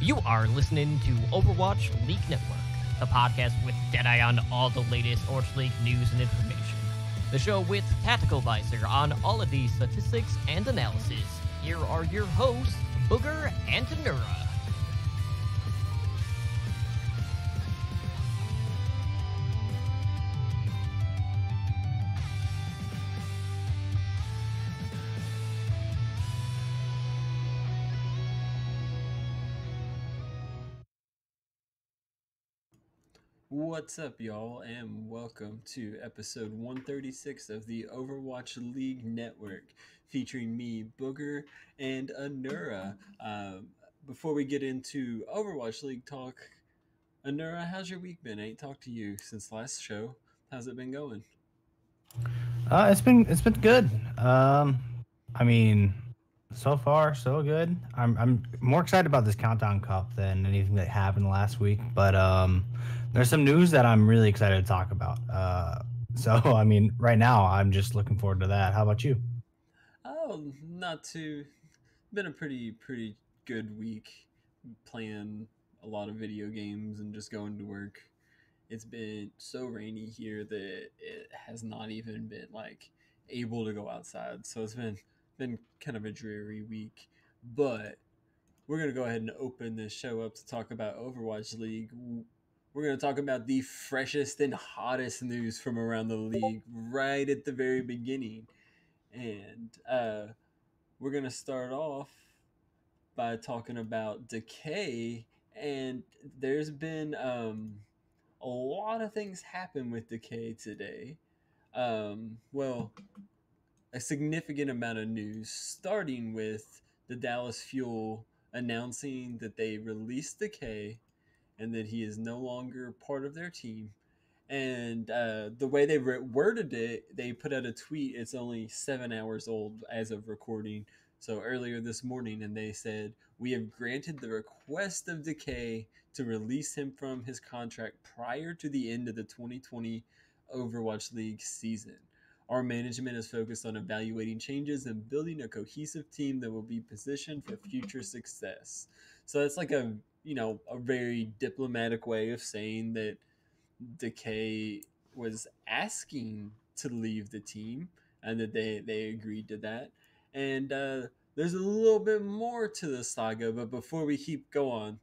You are listening to Overwatch League Network, the podcast with Deadeye on all the latest Overwatch League news and information. The show with Tactical Visor on all of the statistics and analysis. Here are your hosts, Booger and Tanura. What's up, y'all, and welcome to episode 136 of the Overwatch League Network, featuring me, Booger, and Anura. Before we get into Overwatch League talk, Anura, how's your week been? I ain't talked to you since last show. How's it been going? It's been good. I mean, so far so good. I'm more excited about this Countdown Cup than anything that happened last week. But there's some news that I'm really excited to talk about. So I mean, right now I'm just looking forward to that. How about you? Oh, not too. Been a pretty good week. Playing a lot of video games and just going to work. It's been so rainy here that it has not even been like able to go outside. So it's been kind of a dreary week. But we're gonna go ahead and open this show up to talk about Overwatch League. We're gonna talk about the freshest and hottest news from around the league right at the very beginning. And we're gonna start off by talking about Decay. And there's been a lot of things happen with Decay today. Well, a significant amount of news, starting with the Dallas Fuel announcing that they released Decay and that he is no longer part of their team. And the way they worded it, they put out a tweet. It's only 7 hours old as of recording. So earlier this morning, and they said, "We have granted the request of Decay to release him from his contract prior to the end of the 2020 Overwatch League season. Our management is focused on evaluating changes and building a cohesive team that will be positioned for future success." So that's like a very diplomatic way of saying that Decay was asking to leave the team and that they agreed to that. And there's a little bit more to the saga, but before we keep going,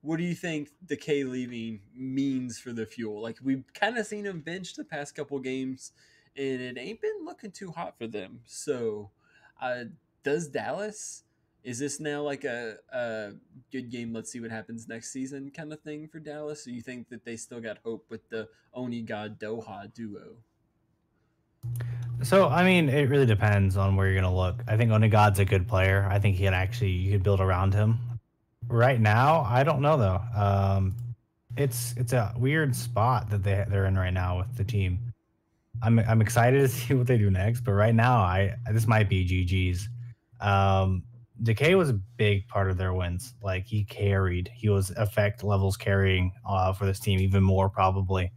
what do you think Decay leaving means for the Fuel? Like, we've kind of seen him bench the past couple games, and it ain't been looking too hot for them. So, uh, does Dallas? Is this now like a good game? Let's see what happens next season kind of thing for Dallas? Or you think that they still got hope with the Oni God Doha duo? So I mean, it really depends on where you're gonna look. I think Onegod's a good player. I think he can actually you could build around him. Right now, I don't know though. It's a weird spot that they're in right now with the team. I'm excited to see what they do next, but right now, I this might be GG's. Um, Decay was a big part of their wins. Like he carried, he was effect levels carrying for this team even more probably.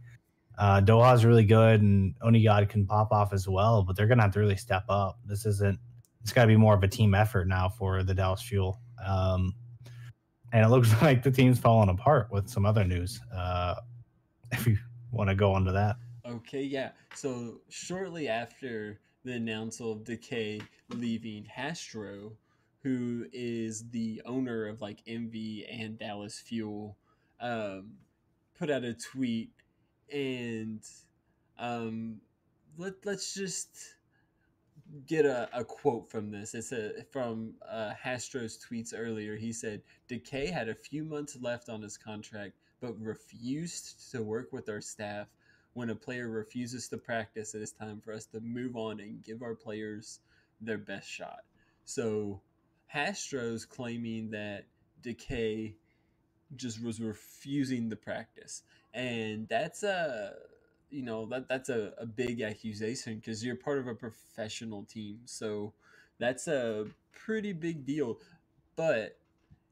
Doha's really good, and Onigod can pop off as well, but they're gonna have to really step up. This isn't. It's got to be more of a team effort now for the Dallas Fuel. And it looks like the team's falling apart with some other news. If you want to go into that. Okay, yeah. So shortly after the announcement of Decay leaving, Hastro, who is the owner of like Envy and Dallas Fuel, um, put out a tweet, and um, let's just get a quote from this. It's from Hastro's tweets earlier. He said, "Decay had a few months left on his contract, but refused to work with our staff. When a player refuses to practice, it is time for us to move on and give our players their best shot." So Hastro's claiming that Decay just was refusing the practice, and that's that's a big accusation because you're part of a professional team, so that's a pretty big deal. But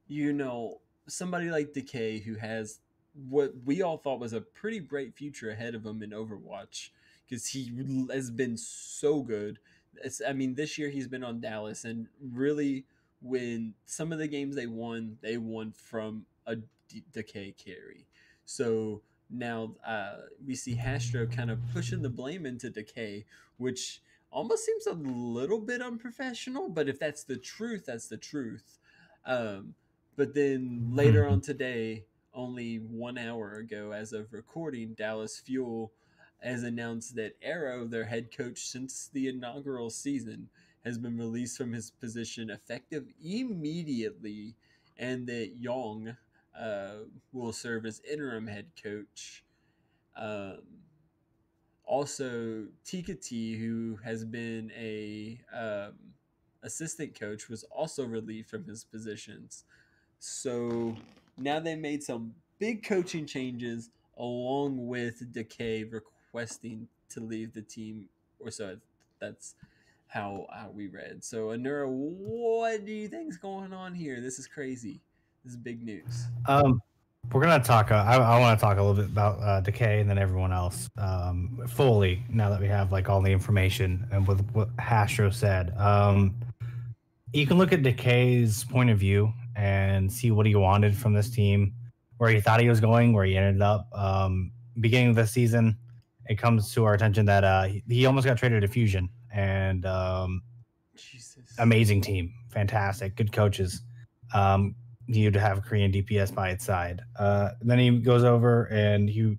you know somebody like Decay, who has what we all thought was a pretty bright future ahead of him in Overwatch, because he has been so good. I mean, this year he's been on Dallas and really when some of the games they won from a Decay carry. So now we see Hastro kind of pushing the blame into Decay, which almost seems a little bit unprofessional. But if that's the truth, that's the truth. Um, but then later on today, only 1 hour ago, as of recording, Dallas Fuel has announced that Arrow, their head coach since the inaugural season, has been released from his position effective immediately, and that Young will serve as interim head coach. Um, Also, Tika T, who has been a assistant coach, was also relieved from his positions. So now they made some big coaching changes, along with Decay requesting to leave the team, or so that's how we read. So Anura, what do you think's going on here? This is crazy. This is big news. We're gonna talk. I want to talk a little bit about Decay and then everyone else fully now that we have like all the information and with what Hastro said. You can look at Decay's point of view and see what he wanted from this team, where he thought he was going, where he ended up. Beginning of the season, it comes to our attention that he almost got traded to Fusion, and Jesus. amazing team, fantastic, good coaches. You'd have Korean DPS by its side. Then he goes over and he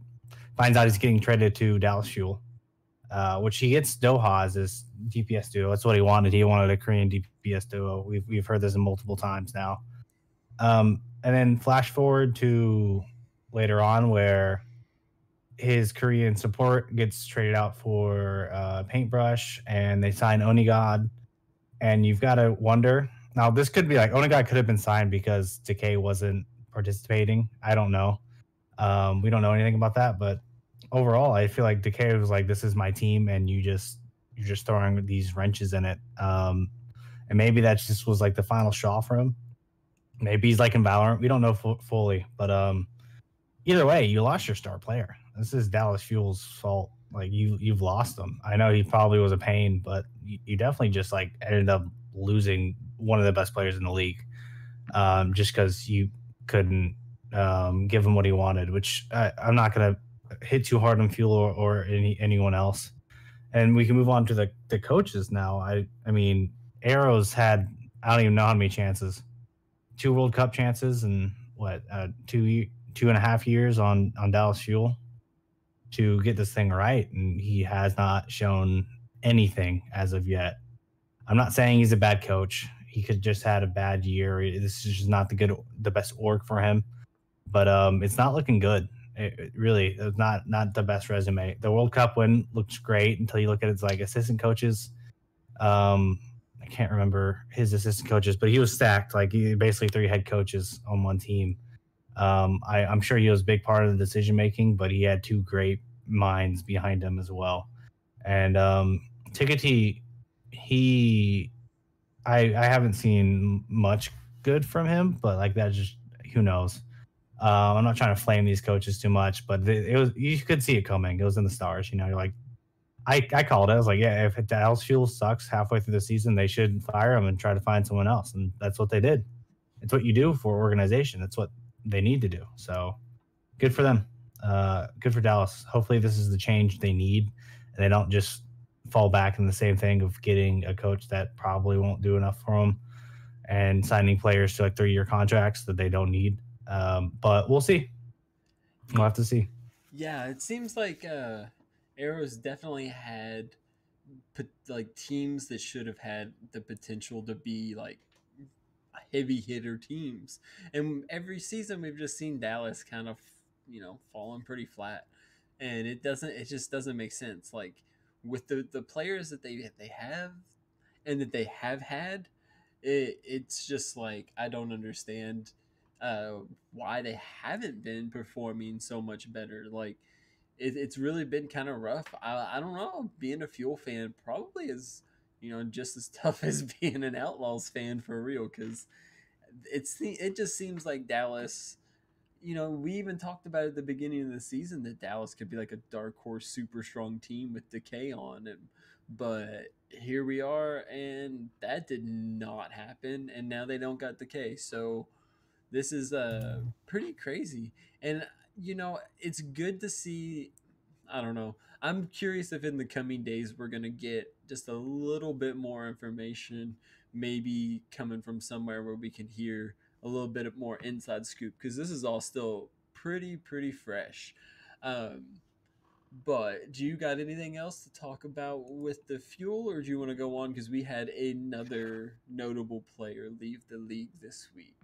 finds out he's getting traded to Dallas Fuel, which he gets Doha as his DPS duo. That's what he wanted. He wanted a Korean DPS duo. We've heard this multiple times now. And then flash forward to later on where his Korean support gets traded out for Paintbrush, and they sign Onigod. And you've got to wonder. Now, this could be like Onigod could have been signed because Decay wasn't participating. I don't know. We don't know anything about that, but overall, I feel like Decay was like, "This is my team," and you're just throwing these wrenches in it. And maybe that just was like the final straw for him. Maybe he's like in Valorant. We don't know fully, but either way, you lost your star player. This is Dallas Fuel's fault. Like you've lost him. I know he probably was a pain, but you definitely just like ended up losing one of the best players in the league, just because you couldn't give him what he wanted. Which I'm not gonna hit too hard on Fuel or anyone else. And we can move on to the coaches now. I mean, Arrows had, I don't even know how many chances, 2 World Cup chances and what 2.5 years on Dallas Fuel to get this thing right, and he has not shown anything as of yet. I'm not saying he's a bad coach. He could just had a bad year. This is just not the best org for him. But it's not looking good. It really it's not the best resume. The World Cup win looks great until you look at his like assistant coaches. I can't remember his assistant coaches, but he was stacked. Like he basically 3 head coaches on one team. I'm sure he was a big part of the decision making, but he had 2 great minds behind him as well. And Tickety, I haven't seen much good from him, but like that just who knows. I'm not trying to flame these coaches too much, but it was you could see it coming. It was in the stars. You know, you're like, I called it. I was like, yeah, if Dallas Fuel sucks halfway through the season, they should fire him and try to find someone else. And that's what they did. It's what you do for organization. It's what they need to do. So good for them. Good for Dallas. Hopefully this is the change they need, and they don't just fall back in the same thing of getting a coach that probably won't do enough for them and signing players to like 3-year contracts that they don't need. But we'll see. We'll have to see. Yeah, it seems like Arrows definitely had like teams that should have had the potential to be like heavy hitter teams, and every season we've just seen Dallas kind of falling pretty flat, and it just doesn't make sense. Like with the players that they have and that they have had, it's just like I don't understand why they haven't been performing so much better. Like it's really been kind of rough. I don't know. Being a Fuel fan probably is just as tough as being an Outlaws fan for real, because it just seems like Dallas we even talked about at the beginning of the season that Dallas could be like a dark horse, super strong team with Decay on it. But here we are, and that did not happen. And now they don't got Decay. So this is pretty crazy. And, it's good to see. I don't know. I'm curious if in the coming days we're going to get just a little bit more information, maybe coming from somewhere where we can hear a little bit more inside scoop, because this is all still pretty fresh. Um, but do you got anything else to talk about with the fuel, or do you want to go on? Because we had another notable player leave the league this week.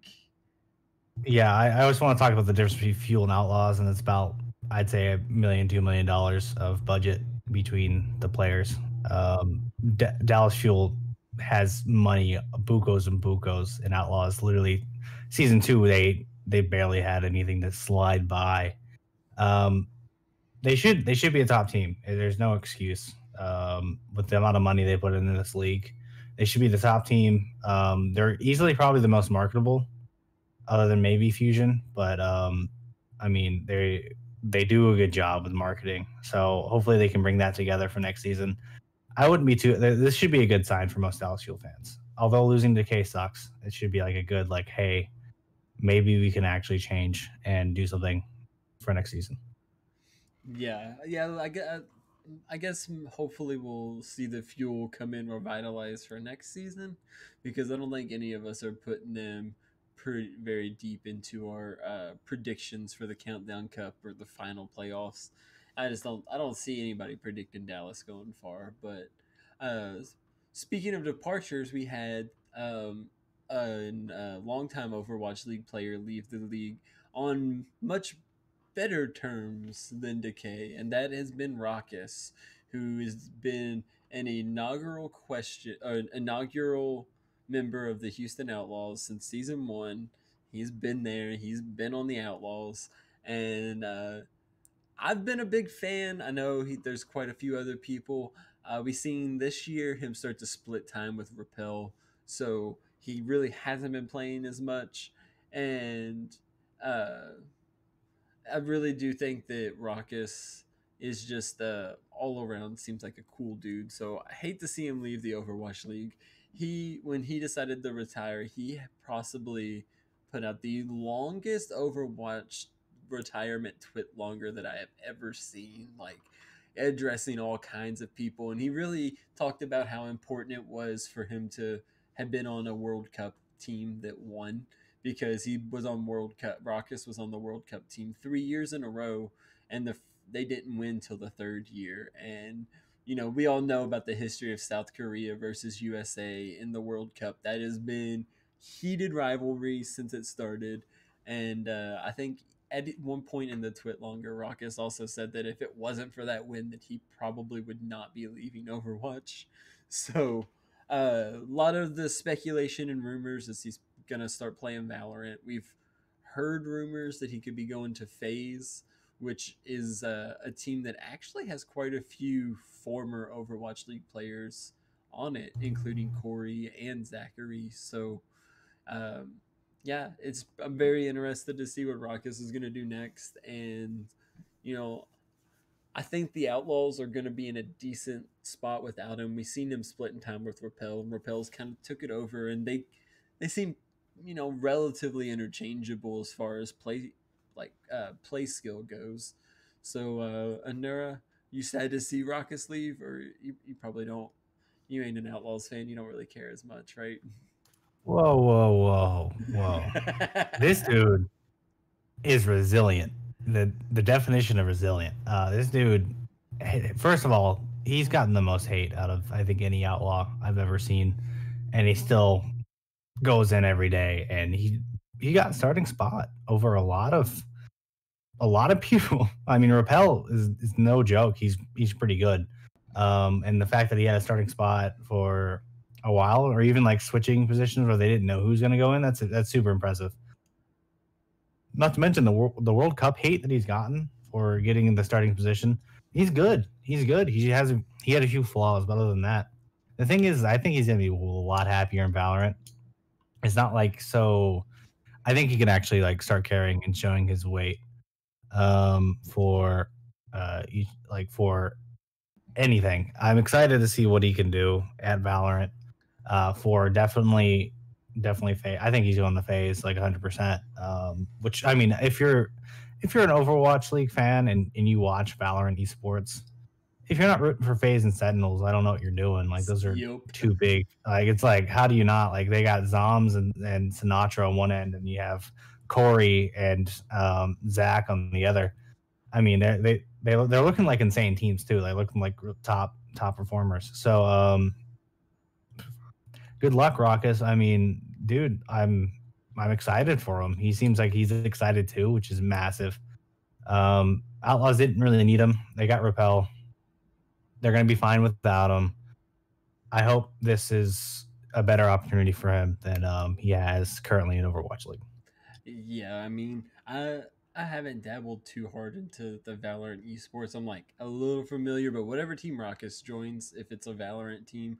Yeah, I always want to talk about the difference between Fuel and Outlaws, and it's about, I'd say, $1 million, $2 million of budget between the players. Dallas Fuel has money, bucos and bucos, and Outlaws literally season 2 they barely had anything to slide by. Um, they should be a top team. There's no excuse. With the amount of money they put into this league, they should be the top team. They're easily probably the most marketable, other than maybe Fusion, but I mean they do a good job with marketing. So hopefully they can bring that together for next season. I wouldn't be too. This should be a good sign for most Dallas Fuel fans. Although losing to K sucks, it should be like a good like, hey, maybe we can actually change and do something for next season. Yeah. I guess hopefully we'll see the fuel come in revitalized for next season, because I don't think any of us are putting them very deep into our predictions for the Countdown Cup or the final playoffs. I don't see anybody predicting Dallas going far. But uh, speaking of departures, we had a longtime Overwatch League player leave the league on much better terms than Decay, and that has been Raucus, who has been an inaugural member of the Houston Outlaws since season 1. He's been there. He's been on the Outlaws, and I've been a big fan. I know there's quite a few other people. We've seen this year him start to split time with Repel, so he really hasn't been playing as much, and uh, I really do think that Raucus is just all around seems like a cool dude. So I hate to see him leave the Overwatch League. When he decided to retire, he possibly put out the longest Overwatch retirement tweet longer that I have ever seen, like addressing all kinds of people. And he really talked about how important it was for him to have been on a World Cup team that won, because he was on World Cup. Raucus was on the World Cup team 3 years in a row, and they didn't win till the third year. And we all know about the history of South Korea versus USA in the World Cup. That has been heated rivalry since it started, and I think at one point in the twit longer, Raucus also said that if it wasn't for that win, that he probably would not be leaving Overwatch. So a lot of the speculation and rumors is he's gonna start playing Valorant. We've heard rumors that he could be going to FaZe, which is a team that actually has quite a few former Overwatch League players on it, including Corey and Zachary. So, um, yeah, I'm very interested to see what Raucus is going to do next. And, you know, I think the Outlaws are going to be in a decent spot without him. We've seen him split in time with Repel, and Repel's kind of took it over, and they seem relatively interchangeable as far as play skill goes. So Anura, you sad to see Raucus leave, or you probably don't? You ain't an Outlaws fan. You don't really care as much, right? Whoa. This dude is resilient. The definition of resilient. This dude, first of all, he's gotten the most hate out of I think any outlaw I've ever seen, and he still goes in every day. And he got starting spot over a lot of people. I mean, Repel is no joke. He's pretty good. And the fact that he had a starting spot for a while, or even like switching positions where they didn't know who's going to go in, that's super impressive. Not to mention the World Cup hate that he's gotten for getting in the starting position. He's good. He had a few flaws, but other than that, the thing is, I think he's gonna be a lot happier in Valorant. It's not like so. I think he can actually like start carrying and showing his weight for for anything. I'm excited to see what he can do at Valorant. For definitely phase. I think he's going the phase like 100%. Which I mean, if you're an Overwatch League fan and you watch Valorant esports, if you're not rooting for FaZe and Sentinels, I don't know what you're doing. Like those are Yup. too big. Like it's like how do you not like they got Zoms and Sinatra on one end, and you have Corey and Zach on the other. I mean they're looking like insane teams too. They're looking like top performers. So good luck, Raucus. I mean, dude, I'm excited for him. He seems like he's excited too, which is massive. Outlaws didn't really need him. They got Repel. They're going to be fine without him. I hope this is a better opportunity for him than he has currently in Overwatch League. Yeah, I mean, I haven't dabbled too hard into the Valorant esports. I'm like a little familiar, but whatever team Raucus joins, if it's a Valorant team,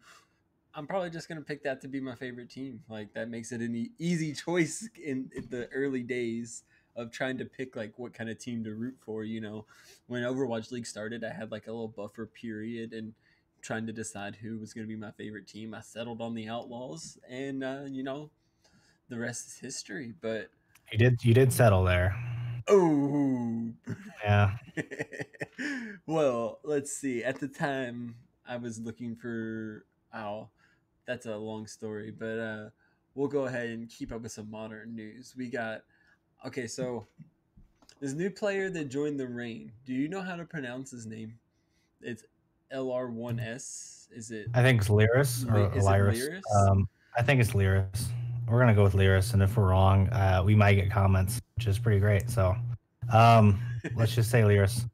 I'm probably just gonna pick that to be my favorite team. Like that makes it an easy choice in the early days of trying to pick like what kind of team to root for. You know, when Overwatch League started, I had like a little buffer period and trying to decide who was gonna be my favorite team. I settled on the Outlaws, and the rest is history. But You did settle there. oh, Yeah. well, let's see. At the time, I was looking for. Oh, that's a long story, but we'll go ahead and keep up with some modern news. We got okay. So this new player that joined the Reign. Do you know how to pronounce his name? It's LR1S. Is it I think it's Lyris or Is it Lyris. Lyris? I think it's Lyris. We're gonna go with Lyris, and if we're wrong, we might get comments, which is pretty great. So, let's just say Lyris.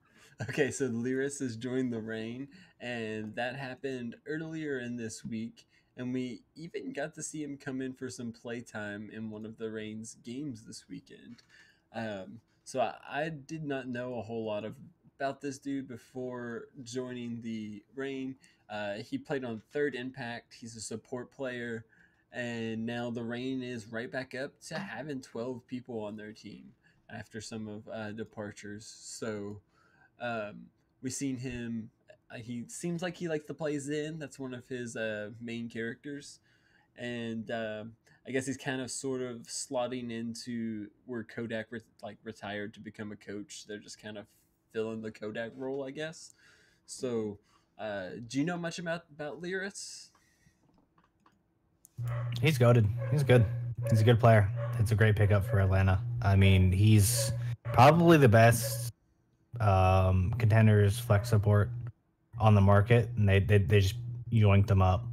Okay, so Lyris has joined the Reign, and that happened earlier in this week. And we even got to see him come in for some playtime in one of the Reign's games this weekend. So I did not know a whole lot about this dude before joining the Reign. He played on Third Impact. He's a support player, and now the Reign is right back up to having 12 people on their team after some of departures. So we've seen him. He seems like he likes to play Zen. That's one of his main characters, and I guess he's kind of sort of slotting into where Kodak retired to become a coach. They're just kind of filling the Kodak role, I guess. So, do you know much about Lyris? He's goaded. He's good. He's a good player. It's a great pickup for Atlanta. I mean, he's probably the best contenders flex support on the market, and they just yoinked him up.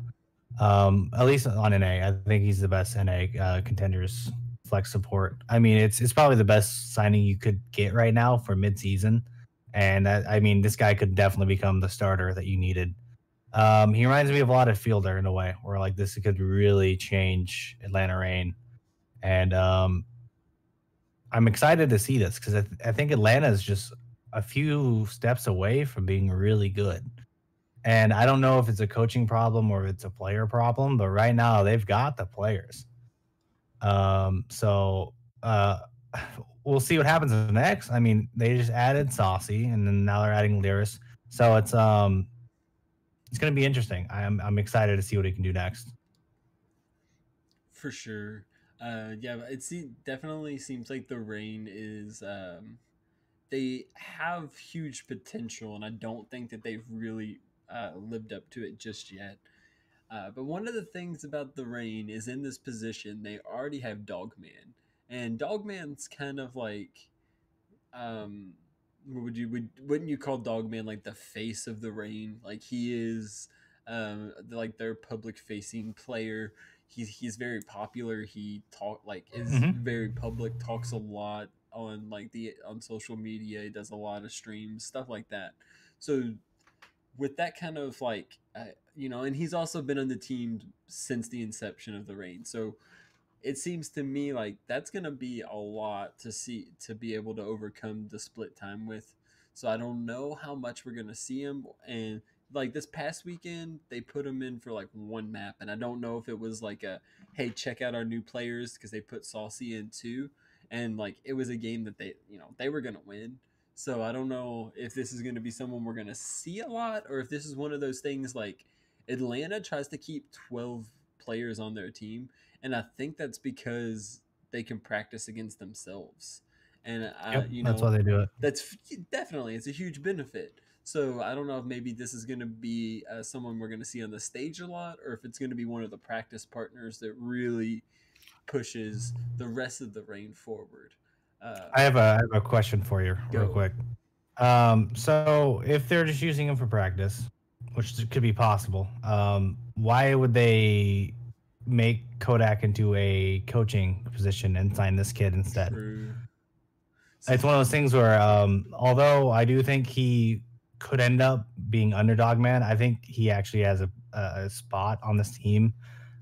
At least on NA, I think he's the best NA contenders flex support. I mean, it's probably the best signing you could get right now for midseason, and I mean, this guy could definitely become the starter that you needed. He reminds me of a lot of Fielder in a way, where like this could really change Atlanta Reign, and I'm excited to see this because I think Atlanta is just a few steps away from being really good. And I don't know if it's a coaching problem or if it's a player problem, but right now they've got the players. So we'll see what happens next. I mean, they just added Saucy, and then now they're adding Lyris. So it's going to be interesting. I'm excited to see what he can do next. For sure. Yeah, definitely seems like the Reign is they have huge potential, and I don't think that they've really lived up to it just yet. But one of the things about the Reign is in this position, they already have Dogman. And Dogman's kind of like, wouldn't you call Dogman like the face of the Reign? Like he is, like their public facing player. He's very popular. He is Mm-hmm. very public. Talks a lot on on social media. He does a lot of streams, stuff like that. So with that kind of and he's also been on the team since the inception of the Reign. So it seems to me like that's going to be a lot to be able to overcome the split time with. So I don't know how much we're going to see him, and like this past weekend they put him in for like one map, and I don't know if it was like a hey check out our new players because they put Saucy in too, and like it was a game that they were gonna win. So I don't know if this is gonna be someone we're gonna see a lot, or if this is one of those things like Atlanta tries to keep 12 players on their team, and I think that's because they can practice against themselves, and Yep, that's why they do it. that's definitely it's a huge benefit. So I don't know if maybe this is going to be someone we're going to see on the stage a lot, or if it's going to be one of the practice partners that really pushes the rest of the reign forward. I have a question for you, real Go. quick. So if they're just using him for practice, which could be possible, why would they make Kodak into a coaching position and sign this kid instead? True. It's one of those things where, although I do think he could end up being underdog man, I think he actually has a spot on this team,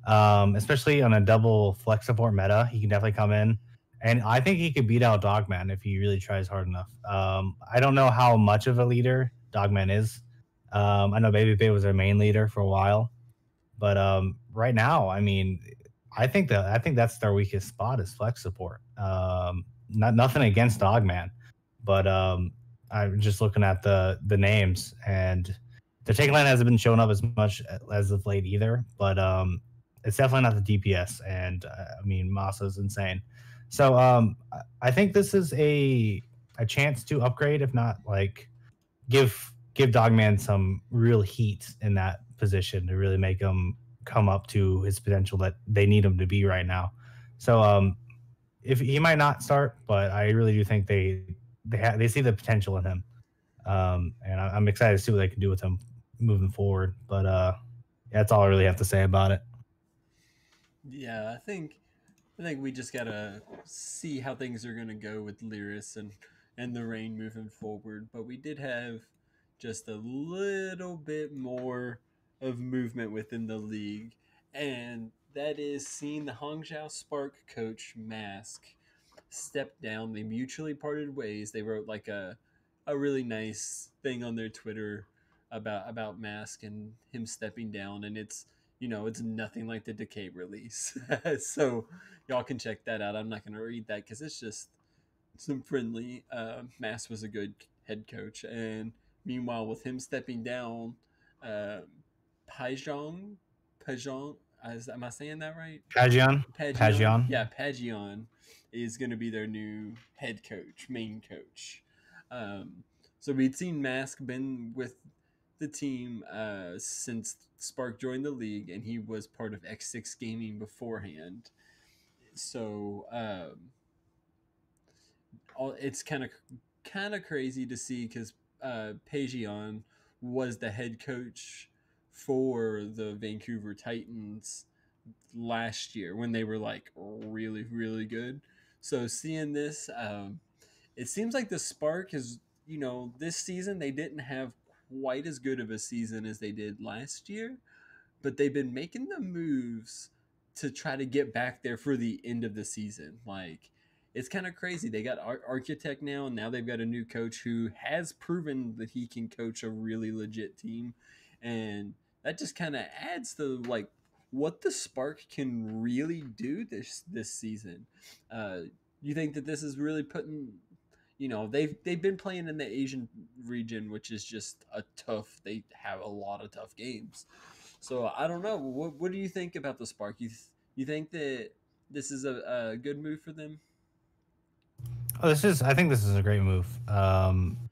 especially on a double flex support meta. He can definitely come in, and I think he could beat out Dogman if he really tries hard enough. I don't know how much of a leader Dogman is. I know Babyface was their main leader for a while, but right now, I mean, I think that's their weakest spot is flex support. Nothing against Dogman, but I'm just looking at the names, and the take line hasn't been showing up as much as of late either. But it's definitely not the DPS, and I mean Masa's insane. So I think this is a chance to upgrade, if not like give Dogman some real heat in that position to really make him come up to his potential that they need him to be right now. So if he might not start, but I really do think they see the potential in him, and I'm excited to see what they can do with him moving forward. But that's all I really have to say about it. Yeah, I think we just gotta see how things are gonna go with Lyris and the rain moving forward. But we did have just a little bit more of movement within the league, and that is seeing the Hangzhou Spark coach Mask step down. They mutually parted ways. They wrote like a really nice thing on their Twitter about Mask and him stepping down, and it's nothing like the Decay release. So y'all can check that out. I'm not going to read that because it's just some friendly. Mask was a good head coach, and meanwhile, with him stepping down, uh, Pajong, Pajong, am I saying that right? Pagion. Yeah, Pagion is going to be their new head coach, main coach. So we'd seen Mask been with the team since Spark joined the league, and he was part of X6 Gaming beforehand. So it's kind of crazy to see because Pagion was the head coach for the Vancouver Titans last year when they were like really really good. So seeing this, it seems like the Spark is this season they didn't have quite as good of a season as they did last year, but they've been making the moves to try to get back there for the end of the season. Like it's kind of crazy. They got Architect now, and now they've got a new coach who has proven that he can coach a really legit team, and that just kind of adds to like what the Spark can really do this season. You think that this is really putting they've been playing in the Asian region, which is just a tough. They have a lot of tough games. So I don't know. What do you think about the Spark? You think that this is a good move for them? I think this is a great move.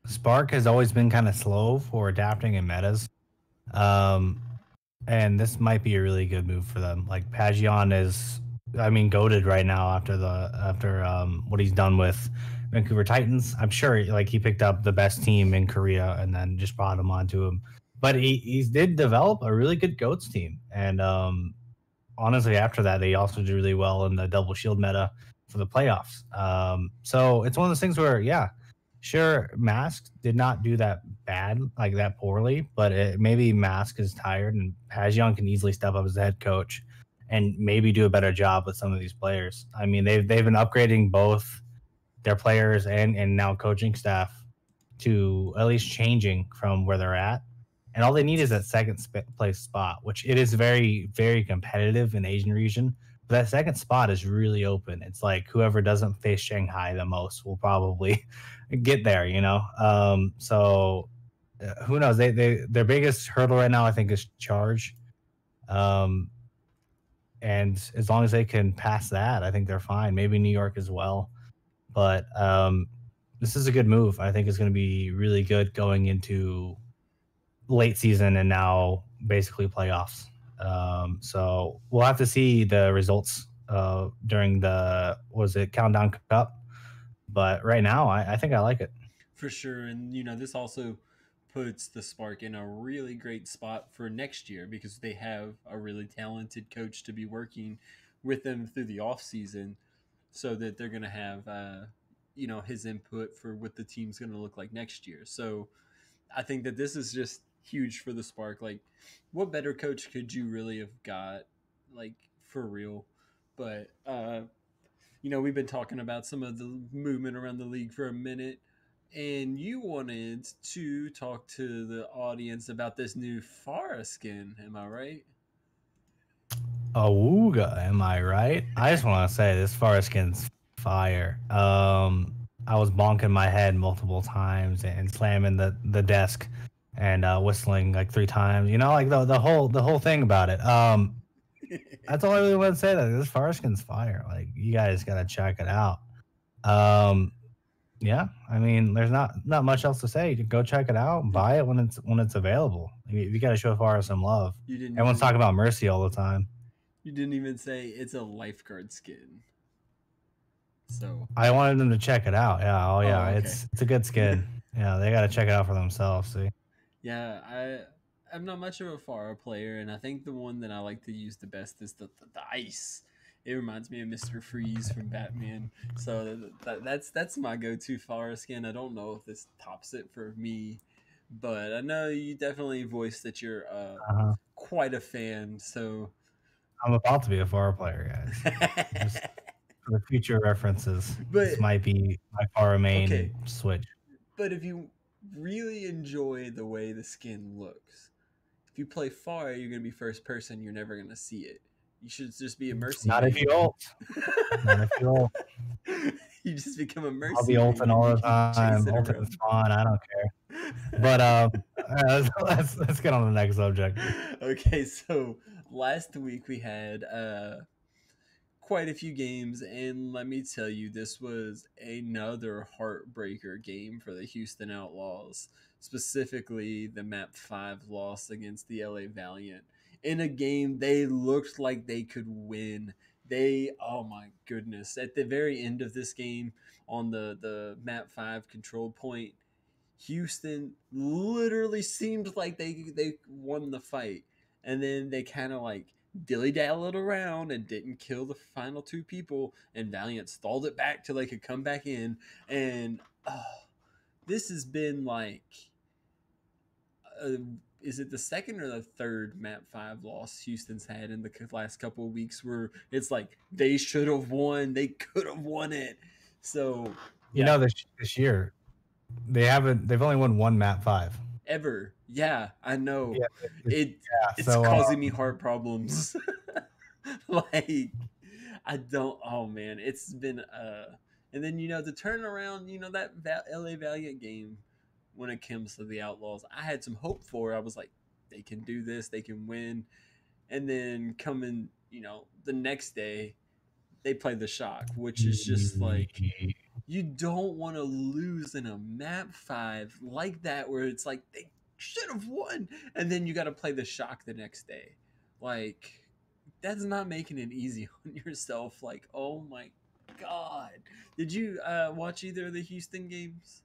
Spark has always been kind of slow for adapting in metas. And this might be a really good move for them. Like Pagion is, I mean, goated right now after what he's done with Vancouver Titans. I'm sure like he picked up the best team in Korea and then just brought him onto him. But he did develop a really good goats team, and honestly, after that, they also did really well in the double shield meta for the playoffs. So it's one of those things where, yeah, sure, Mask did not do that bad, like that poorly, but maybe Mask is tired, and Pagion can easily step up as the head coach and maybe do a better job with some of these players. I mean, they've been upgrading both their players and now coaching staff to at least changing from where they're at. and all they need is that second place spot, which it is very, very competitive in Asian region. But that second spot is really open. It's like whoever doesn't face Shanghai the most will probably get there, you know? So who knows? Their biggest hurdle right now, I think, is charge. Um, and as long as they can pass that, I think they're fine. Maybe New York as well. But this is a good move. I think it's going to be really good going into late season and now basically playoffs. So we'll have to see the results during the was it Countdown Cup. But right now, I think I like it. For sure. And, this also puts the Spark in a really great spot for next year because they have a really talented coach to be working with them through the off season, so that they're going to have, his input for what the team's going to look like next year. So I think that this is just huge for the Spark. Like, what better coach could you really have got, like, for real? But, we've been talking about some of the movement around the league for a minute, and you wanted to talk to the audience about this new Pharah skin. Am I right? Awooga, am I right? I just want to say this forest skin's fire. I was bonking my head multiple times and slamming the desk and whistling like 3 times. You know, like the whole thing about it. That's all I really want to say. That this forest skin's fire. Like you guys gotta check it out. Um, yeah, I mean, there's not much else to say. You go check it out, buy it when it's available. You got to show Forest some love. You didn't Everyone's even, talking about Mercy all the time. you didn't even say it's a lifeguard skin. So I wanted them to check it out. Yeah, oh yeah, okay. it's a good skin. Yeah, they got to check it out for themselves. See, Yeah, I'm not much of a Pharah player, and I think the one that I like to use the best is the ice. It reminds me of Mr. Freeze from Batman. So that's my go-to Pharah skin. I don't know if this tops it for me, but I know you definitely voiced that you're uh-huh. quite a fan. So I'm about to be a Far player, guys. Just for the future references, this but might be my Far main okay, switch. but if you really enjoy the way the skin looks, if you play Pharah, you're gonna be first person. You're never gonna see it. You should just be a Mercy. Not if you ult. Not if you ult. You just become a Mercy. I'll be ulting all the time. Ulting is fun. I don't care. But let's get on the next subject. Okay, so last week we had quite a few games, and let me tell you, this was another heartbreaker game for the Houston Outlaws, specifically the Map 5 loss against the LA Valiant. In a game they looked like they could win. Oh my goodness, at the very end of this game on the Map 5 control point, Houston literally seemed like they won the fight, and then they kind of like dilly dallied around and didn't kill the final 2 people, and Valiant stalled it back till they could come back in. And this has been like, is it the second or the third Map 5 loss Houston's had in the last couple of weeks where it's like they should have won, they could have won it. So you know, this year they've only won one Map 5 ever. Yeah, I know. Yeah, It's so causing me heart problems. Like, I don't. Oh man, it's been and then to turn around, that LA Valiant game when it comes to the Outlaws, I had some hope for. I was like, they can do this, they can win. And then coming, the next day, they play the Shock, which is just like, you don't want to lose in a Map 5 like that, where it's like they should have won, and then you got to play the Shock the next day. Like, that's not making it easy on yourself. Like, oh my god, did you watch either of the Houston games?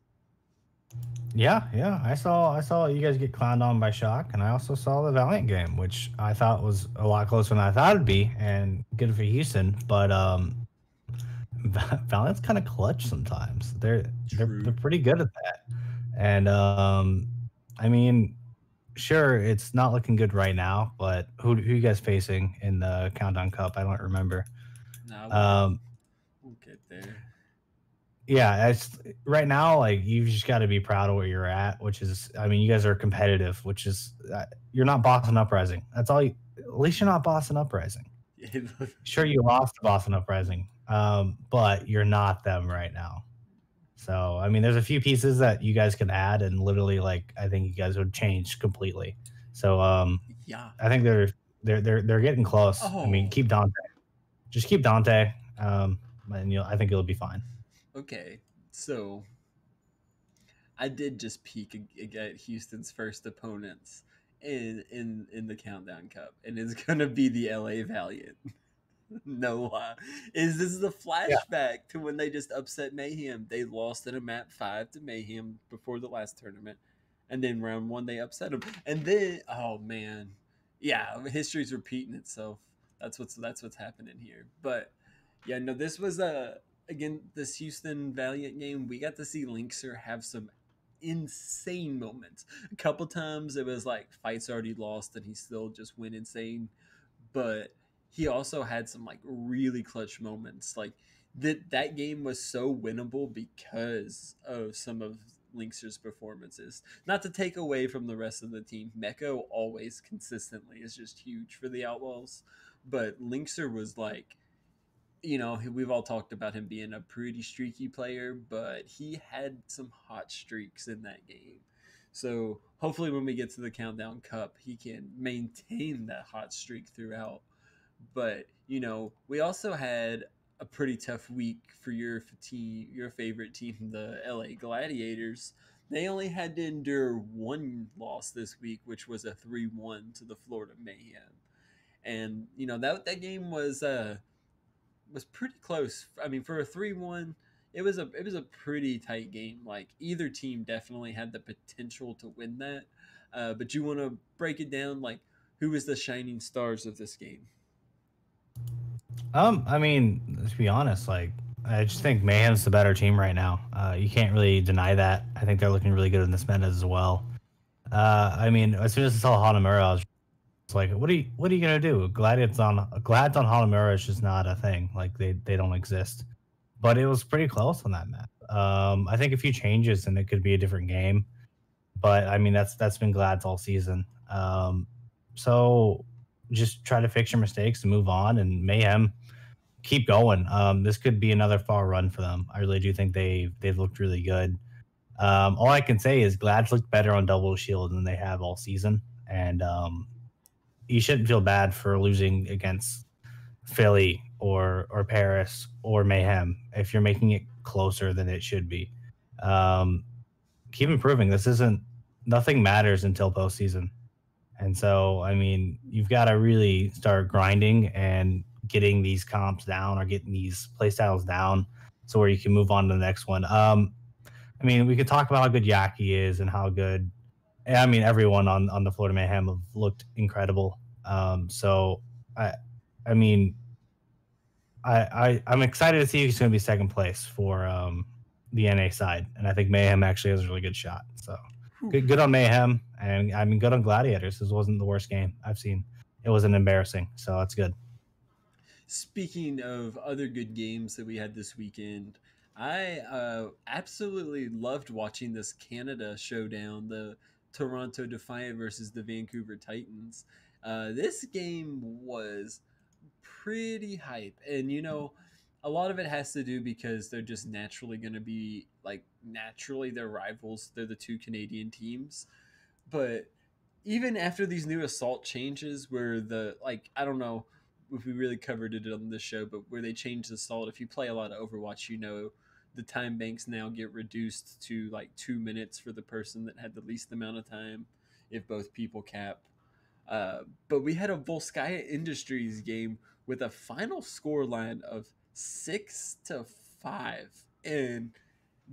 Yeah, I saw you guys get clowned on by Shock, and I also saw the Valiant game, which I thought was a lot closer than I thought it'd be, and good for Houston. But Valiant's kind of clutch sometimes. They're pretty good at that. And I mean, sure, it's not looking good right now. But who you guys facing in the Countdown Cup? I don't remember. Nah, we'll get there. Yeah, it's right now, like, you've just gotta be proud of where you're at, which is I mean, you guys are competitive, which is you're not Boston Uprising. That's all you at least you're not Boston Uprising. Sure, you lost to Boston Uprising, but you're not them right now. So, I mean, there's a few pieces that you guys can add, and literally, like, I think you guys would change completely. So, Yeah. I think they're getting close. I mean, Oh, keep Dante. Just keep Dante, and I think it'll be fine. okay. So I did just peek at Houston's first opponents in the Countdown Cup, and it's gonna be the LA Valiant. No lie. This is a Yeah. flashback to when they just upset Mayhem. They lost in a map 5 to Mayhem before the last tournament. And then round 1 they upset them. And then oh man. Yeah, history's repeating itself. That's what's happening here. But yeah, no, this was again this Houston Valiant game. We got to see Linkser have some insane moments. A couple times it was like fights already lost and he still just went insane. But he also had some like really clutch moments. Like that game was so winnable because of some of Linkser's performances. Not to take away from the rest of the team. Meko always consistently is just huge for the Outlaws. But Linkser was like, we've all talked about him being a pretty streaky player, but he had some hot streaks in that game. So hopefully, when we get to the Countdown Cup, he can maintain that hot streak throughout. But we also had a pretty tough week for your favorite team, the LA Gladiators. They only had to endure one loss this week, which was a 3-1 to the Florida Mayhem. And that game was pretty close. I mean, for a 3-1, it was a pretty tight game. Like either team definitely had the potential to win that. But you want to break it down, like who was the shining stars of this game? I mean, let's be honest. Like, I just think Mayhem's the better team right now. You can't really deny that. I think they're looking really good in this meta as well. I mean, as soon as I saw Hanamura, I was like, what are you gonna do? Glads on Hanamura is just not a thing. Like they don't exist. But it was pretty close on that map. I think a few changes and it could be a different game. But I mean, that's been Glads all season. So just try to fix your mistakes and move on. And Mayhem, keep going. This could be another far run for them. I really do think they've looked really good. All I can say is Glad's looked better on double shield than they have all season, and you shouldn't feel bad for losing against Philly or Paris or Mayhem if you're making it closer than it should be. Um, Keep improving. This isn't nothing matters until postseason. And so, I mean, you've got to really start grinding and getting these comps down or getting these playstyles down so where you can move on to the next one. I mean, we could talk about how good Yaki is and how good, I mean, everyone on the Florida Mayhem have looked incredible. So, I, I mean, I'm excited to see who's going to be second place for the NA side. And I think Mayhem actually has a really good shot. So, good on Mayhem, and I mean good on Gladiators. This wasn't the worst game I've seen. It wasn't embarrassing, so that's good. Speaking of other good games that we had this weekend, I absolutely loved watching this Canada showdown, the Toronto Defiant versus the Vancouver Titans. This game was pretty hype, and a lot of it has to do because they're just naturally going to be like naturally their rivals. They're the two Canadian teams, but even after these new assault changes where the like I don't know if we really covered it on this show, but where they changed the assault, if you play a lot of Overwatch, the time banks now get reduced to like 2 minutes for the person that had the least amount of time if both people cap. But we had a Volskaya Industries game with a final score line of 6-5, and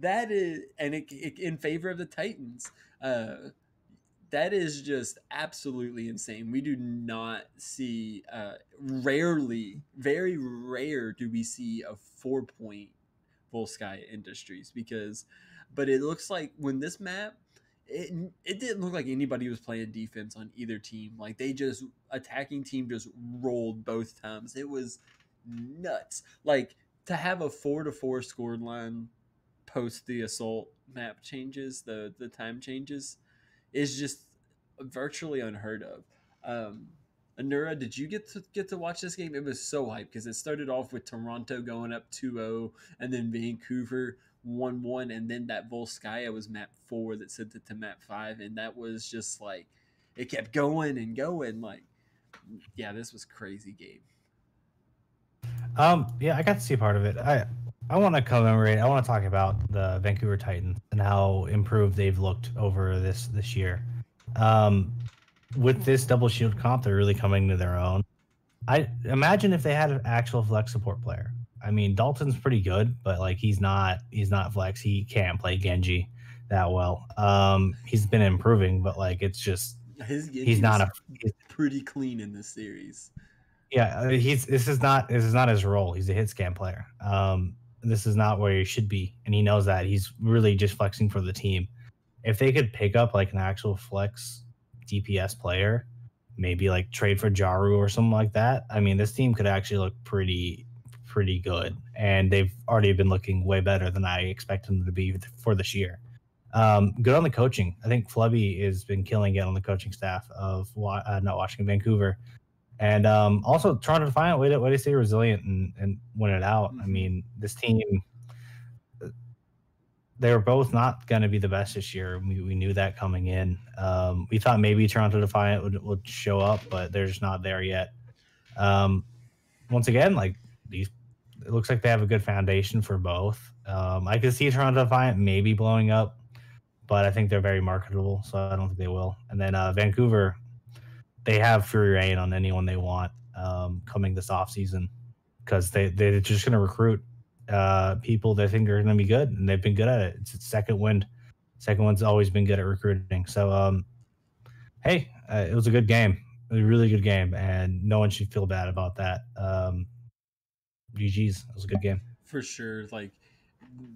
it in favor of the Titans. That is just absolutely insane. We do not see, rarely, very rare, do we see a 4 point Volskaya Industries but it looks like when this map, it didn't look like anybody was playing defense on either team. Like they just attacking team just rolled both times. It was nuts. Like to have a 4-4 scored line post the assault map changes, the time changes, is just virtually unheard of. Um, Anura, did you get to watch this game? It was so hype because it started off with Toronto going up 2-0, and then Vancouver 1-1, and then that Volskaya was map 4 that sent it to map 5, and that was just like it kept going and going. Like, yeah, this was crazy game. Yeah, I got to see part of it. I want to commemorate. I want to talk about the Vancouver Titans and how improved they've looked over this year. Um, with this double shield comp, they're really coming to their own. I imagine if they had an actual flex support player. I mean, Dalton's pretty good, but like he's not flex. He can't play Genji that well. He's been improving, but like it's just His Genji he's not was pretty clean in this series. Yeah, this is not his role. He's a hit scan player. This is not where he should be, and he knows that. He's really just flexing for the team. If they could pick up like an actual flex DPS player, maybe like trade for Jaru or something like that, I mean, this team could actually look pretty good, and they've already been looking way better than I expect them to be for this year. Good on the coaching. I think Flubby has been killing it on the coaching staff of not watching Vancouver. And also Toronto Defiant, way to stay resilient and win it out. Mm-hmm. I mean, this team, they were both not going to be the best this year. We knew that coming in. We thought maybe Toronto Defiant would show up, but they're just not there yet. Once again, like it looks like they have a good foundation for both. I could see Toronto Defiant maybe blowing up, but I think they're very marketable, so I don't think they will. And then Vancouver, they have free reign on anyone they want coming this offseason because they're just going to recruit people they think are going to be good, and they've been good at it. It's second wind. Second wind's always been good at recruiting. So, hey, it was a good game. It was a really good game, and no one should feel bad about that. GG's. It was a good game. For sure. Like,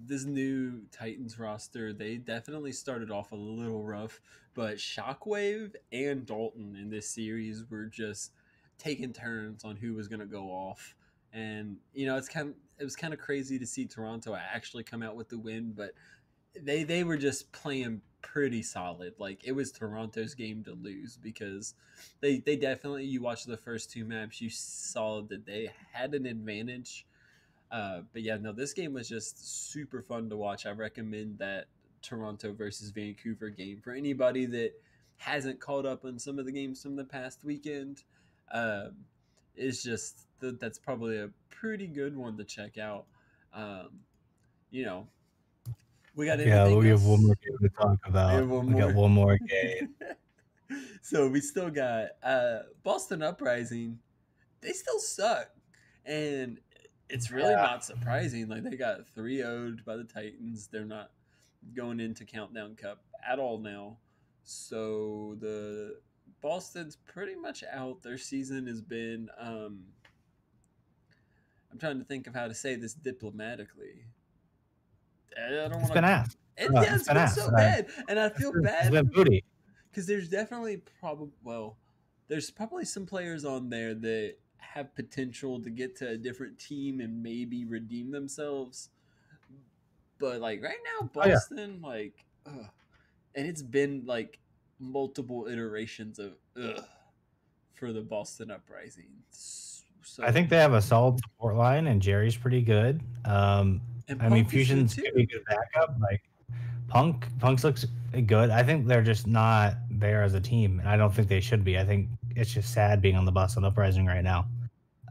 this new Titans roster, they definitely started off a little rough, but Shockwave and Dalton in this series were just taking turns on who was going to go off. And it was kind of crazy to see Toronto actually come out with the win, but they were just playing pretty solid. Like, it was Toronto's game to lose because they definitely, you watched the first two maps, you saw that they had an advantage. But yeah, no, this game was just super fun to watch. I recommend that Toronto versus Vancouver game for anybody that hasn't caught up on some of the games from the past weekend. It's just that's probably a pretty good one to check out. We got anything we else? have one more game to talk about. We got one more game. So we still got Boston Uprising. They still suck, and it's really not surprising. Like, they got 3-0'd by the Titans. They're not going into Countdown Cup at all now. So the Boston's pretty much out. Their season has been I'm trying to think of how to say this diplomatically. It's been asked. It's been so bad. And I feel bad because there's definitely there's probably some players on there that have potential to get to a different team and maybe redeem themselves, but like right now Boston, and it's been like multiple iterations of for the Boston Uprising. So I think they have a solid support line, and Jerry's pretty good. I mean, Fusion's could be a good backup. Like Punk's looks good. I think they're just not there as a team, and I don't think they should be. I think it's just sad being on the Boston Uprising right now.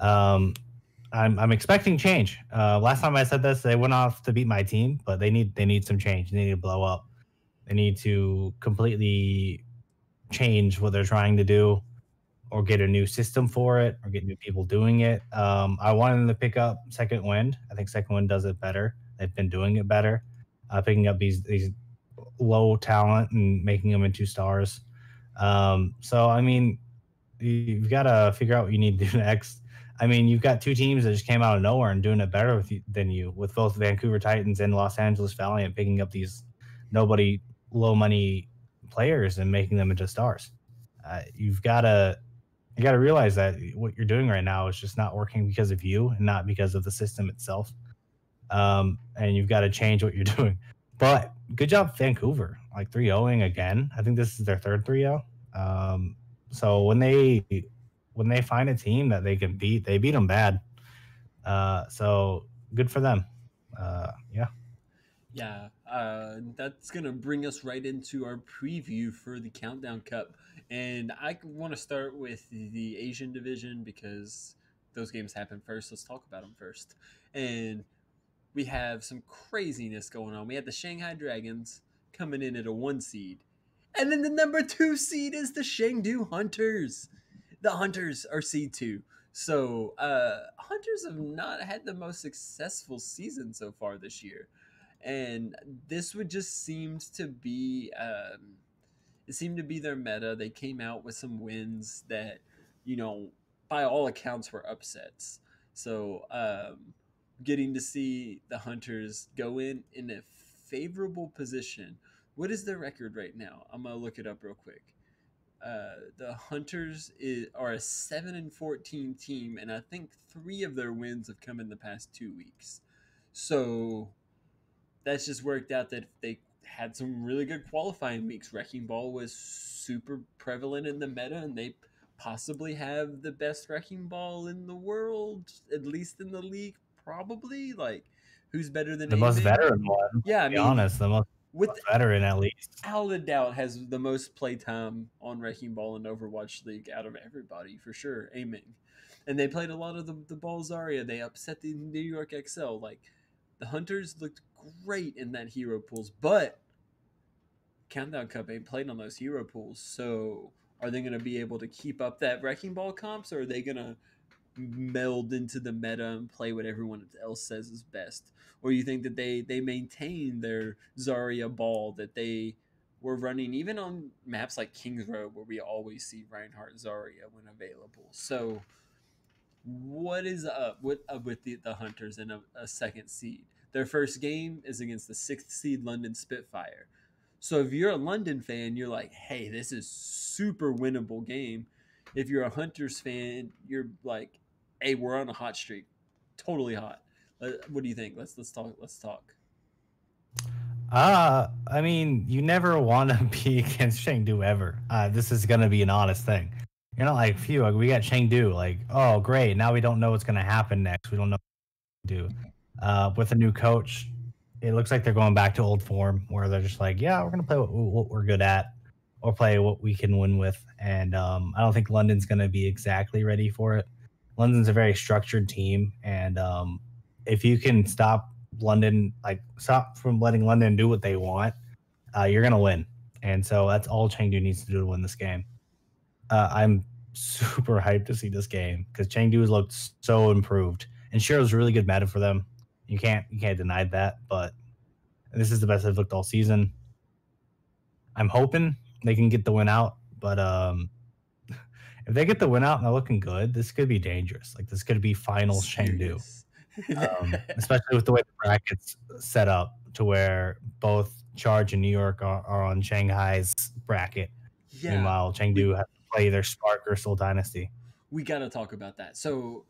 I'm expecting change. Last time I said this, they went off to beat my team, but they need some change. They need to blow up. They need to completely change what they're trying to do, or get a new system for it, or get new people doing it. I wanted them to pick up Second Wind. I think Second Wind does it better. They've been doing it better, picking up these low talent and making them into stars. So I mean, you've got to figure out what you need to do next. I mean, you've got two teams that just came out of nowhere and doing it better than you, with both Vancouver Titans and Los Angeles Valiant picking up these nobody low money players and making them into stars. You got to realize that what you're doing right now is just not working because of you and not because of the system itself. and you've got to change what you're doing. But good job, Vancouver, like 3-0ing again. I think this is their third 3-0. So when they find a team that they can beat, they beat them bad. So good for them. Yeah. Yeah, that's gonna bring us right into our preview for the Countdown Cup, and I want to start with the Asian division because those games happen first. Let's talk about them first, and we have some craziness going on. We had the Shanghai Dragons coming in at a 1 seed, and then the number 2 seed is the Chengdu Hunters. The Hunters are seed 2. So Hunters have not had the most successful season so far this year, and this would just seems to be it seemed to be their meta. They came out with some wins that, you know, by all accounts were upsets. So getting to see the Hunters go in a favorable position. What is their record right now? I'm gonna look it up real quick. The Hunters are a 7-14 team, and I think 3 of their wins have come in the past 2 weeks. So that's just worked out that they had some really good qualifying weeks. Wrecking Ball was super prevalent in the meta, and they possibly have the best Wrecking Ball in the world, at least in the league. Probably, like, who's better than The most Aiming? veteran one, Yeah, I to be mean, honest, the most with veteran at least. without a doubt, has the most playtime on Wrecking Ball in Overwatch League out of everybody for sure. Aiming, and they played a lot of the ball Zarya. They upset the New York XL. Like, the Hunters looked great in that hero pools, but Countdown Cup ain't played on those hero pools. So are they going to be able to keep up that Wrecking Ball comps, or are they going to meld into the meta and play what everyone else says is best? Or you think that they maintain their Zarya ball that they were running even on maps like Kings Road, where we always see Reinhardt Zarya when available? So what is up with the Hunters in a second seed? Their first game is against the 6th seed London Spitfire. So if you're a London fan, you're like, hey, this is super winnable game. If you're a Hunters fan, you're like, hey, we're on a hot streak, totally hot. What do you think? Let's talk. Let's talk. I mean, you never want to be against Chengdu ever. This is gonna be an honest thing. You're not like, phew, we got Chengdu. Like, oh, great. Now we don't know what's gonna happen next. We don't know what to do. With a new coach, it looks like they're going back to old form, where they're just like, yeah, we're gonna play what we're good at, or play what we can win with. And I don't think London's gonna be exactly ready for it. London's a very structured team, and if you can stop stop from letting London do what they want, you're gonna win. And so that's all Chengdu needs to do to win this game. I'm super hyped to see this game because Chengdu has looked so improved, and sure, it was really good meta for them. You can't deny that, but this is the best they've looked all season. I'm hoping they can get the win out, but if they get the win out and they're looking good, this could be dangerous. Like, this could be finals Chengdu. Especially with the way the bracket's set up, to where both Charge and New York are on Shanghai's bracket. Yeah. Meanwhile, Chengdu has to play their Spark or Soul Dynasty. We got to talk about that. So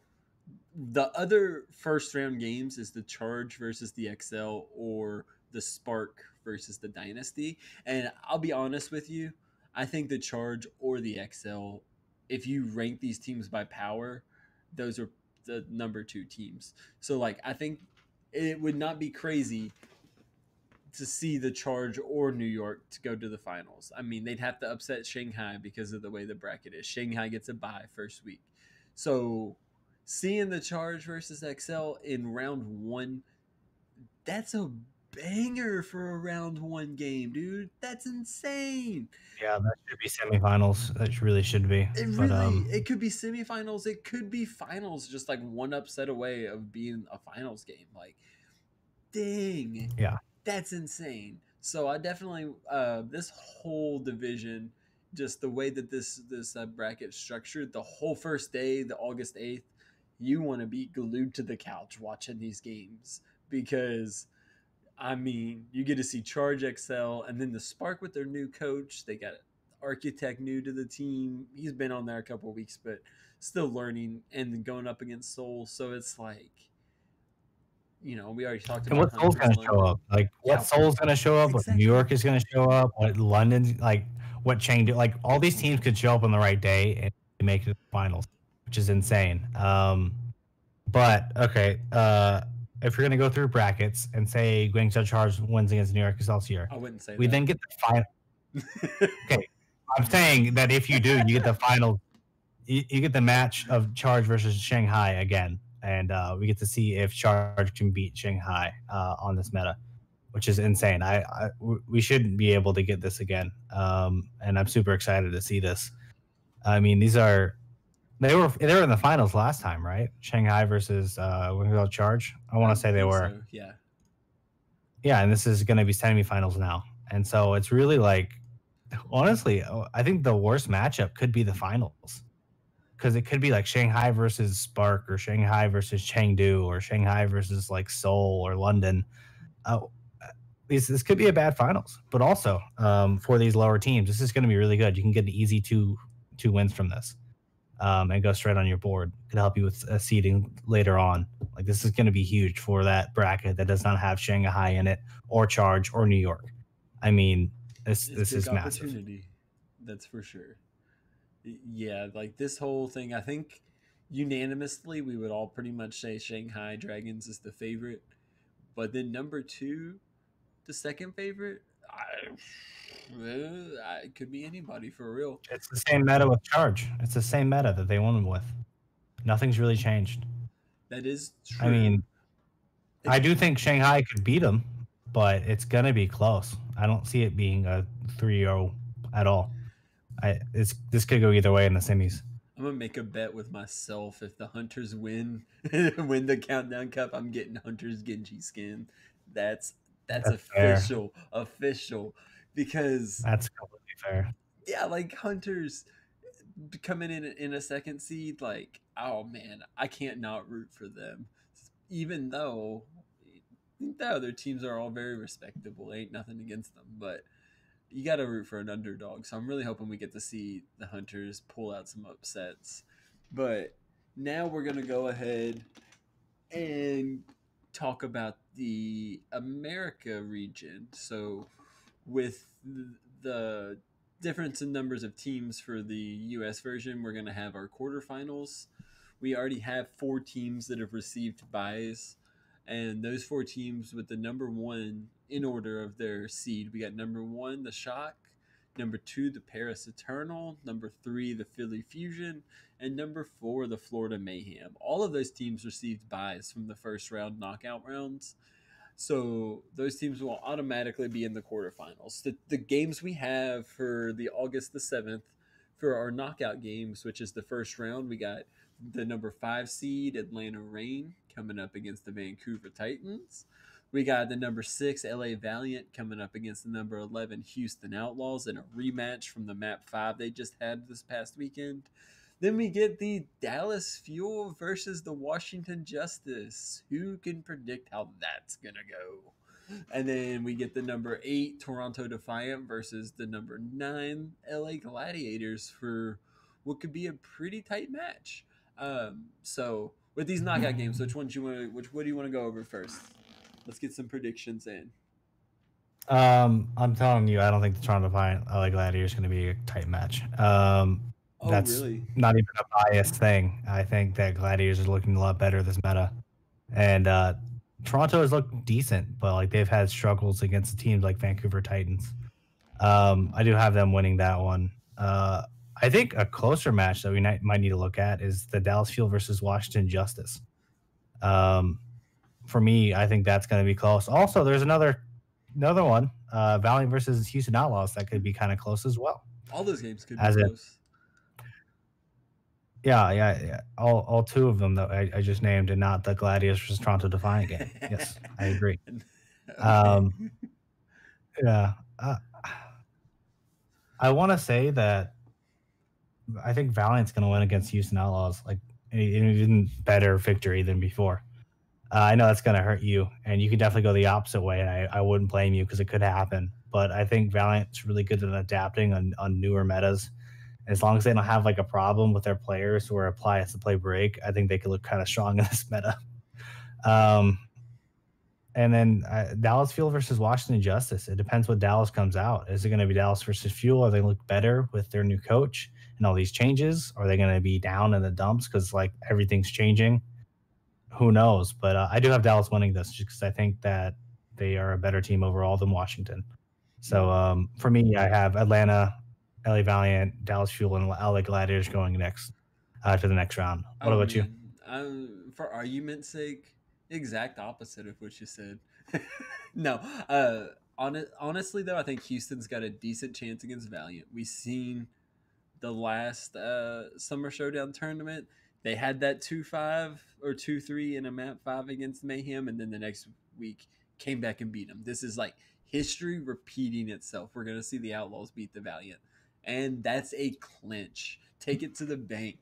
the other first round games is the Charge versus the XL, or the Spark versus the Dynasty. And I'll be honest with you, I think the Charge or the XL, if you rank these teams by power, those are the number 2 teams. So, like, I think it would not be crazy to see the Charge or New York to go to the finals. I mean, they'd have to upset Shanghai because of the way the bracket is. Shanghai gets a bye first week. So seeing the Charge versus XL in round 1, that's a banger for a round 1 game, dude. That's insane. Yeah, that should be semifinals. That really should be. It could be semifinals. It could be finals, just like one upset away of being a finals game. Like, dang. Yeah. That's insane. So I definitely this whole division, just the way that this bracket structured, the whole first day, the August 8th, you want to be glued to the couch watching these games, because I mean, you get to see Charge XL, and then the Spark with their new coach. They got Architect new to the team. He's been on there a couple of weeks, but still learning, and then going up against Soul. So it's like, we already talked And about what soul's Hunters gonna show London. up? Like, what Yeah, soul's gonna show up? What New exactly. York is gonna show up? What London, like, what Chengdu, like, all these teams could show up on the right day and make it to the finals, which is insane. But okay, if you're gonna go through brackets and say Guangzhou Charge wins against New York Excelsior, I wouldn't say we that. then get the final. Okay, I'm saying that if you do, you get the final. You get the match of Charge versus Shanghai again, and we get to see if Charge can beat Shanghai on this meta, which is insane. We shouldn't be able to get this again, and I'm super excited to see this. I mean, they were in the finals last time, right? Shanghai versus Charge. I want I to say they think were. so. Yeah. Yeah, and this is going to be semifinals now, and so it's really like, honestly, I think the worst matchup could be the finals because it could be like Shanghai versus Spark or Shanghai versus Chengdu or Shanghai versus like Seoul or London. Uh, this could be a bad finals, but also for these lower teams, this is going to be really good. You can get an easy two wins from this, and go straight on your board. Could help you with seeding later on. Like this is going to be huge for that bracket that does not have Shanghai in it or Charge or New York. I mean, this It's big is massive. opportunity. That's for sure. Yeah, like this whole thing, I think unanimously we would all pretty much say Shanghai Dragons is the favorite. But then number two, the second favorite, it could be anybody for real. It's the same meta with Charge. It's the same meta that they won with. Nothing's really changed. That is I true. mean, I do think Shanghai could beat them, but it's gonna be close. I don't see it being a 3-0 at all. This could go either way in the semis. I'm gonna make a bet with myself. If the Hunters win win the Countdown Cup, I'm getting Hunter's Genji skin. That's That's fair. official. Because That's completely fair. yeah, like Hunters coming in a second seed, like oh man, I can't not root for them. Even though the other teams are all very respectable, ain't nothing against them, but you got to root for an underdog. So I'm really hoping we get to see the Hunters pull out some upsets. But now we're going to go ahead and talk about the America region. So with the difference in numbers of teams for the US version, we're going to have our quarterfinals. We already have 4 teams that have received buys, and those 4 teams with the number 1 in order of their seed. We got number 1, the Shock, number 2, the Paris Eternal, number 3, the Philly Fusion, and number 4, the Florida Mayhem. All of those teams received buys from the first round knockout rounds. So those teams will automatically be in the quarterfinals. The games we have for the August the 7th for our knockout games, which is the first round, we got the number 5 seed Atlanta Reign coming up against the Vancouver Titans. We got the number 6 LA Valiant coming up against the number 11 Houston Outlaws in a rematch from the map 5 they just had this past weekend. Then we get the Dallas Fuel versus the Washington Justice. Who can predict how that's going to go? And then we get the number 8 Toronto Defiant versus the number 9 LA Gladiators for what could be a pretty tight match. So with these knockout games, what do you want to go over first? Let's get some predictions in. I'm telling you, I don't think the Toronto LA Gladiators is going to be a tight match. That's Really? not even a biased thing. I think that Gladiators are looking a lot better this meta, and Toronto has looked decent, but like they've had struggles against teams like Vancouver Titans. I do have them winning that one. I think a closer match that we might need to look at is the Dallas Fuel versus Washington Justice. For me, I think that's going to be close. Also, there's another one, Valiant versus Houston Outlaws, that could be kind of close as well. All those games could be close. Yeah. All 2 of them that I just named, and not the Gladiators versus Toronto Defiant game. Yes, I agree. Okay. Yeah. I want to say that I think Valiant's going to win against Houston Outlaws, like an even better victory than before. I know that's going to hurt you, and you can definitely go the opposite way, and I wouldn't blame you because it could happen. But I think Valiant's really good at adapting on newer metas. As long as they don't have like a problem with their players or apply as the play break, I think they could look kind of strong in this meta. And then Dallas Fuel versus Washington Justice. It depends what Dallas comes out. Is it going to be Dallas versus Fuel? Are they look better with their new coach and all these changes? Are they going to be down in the dumps because like everything's changing? Who knows? But I do have Dallas winning this just because I think that they are a better team overall than Washington. So for me, I have Atlanta, LA Valiant, Dallas Fuel, and LA Gladiators going next to the next round. What Oh about you? man, for argument's sake, exact opposite of what you said. No, honestly though, I think Houston's got a decent chance against Valiant. We've seen the last Summer Showdown tournament. They had that 2-5 or 2-3 in a map 5 against Mayhem, and then the next week came back and beat them. This is like history repeating itself. We're gonna see the Outlaws beat the Valiant, and that's a clinch. Take it to the bank.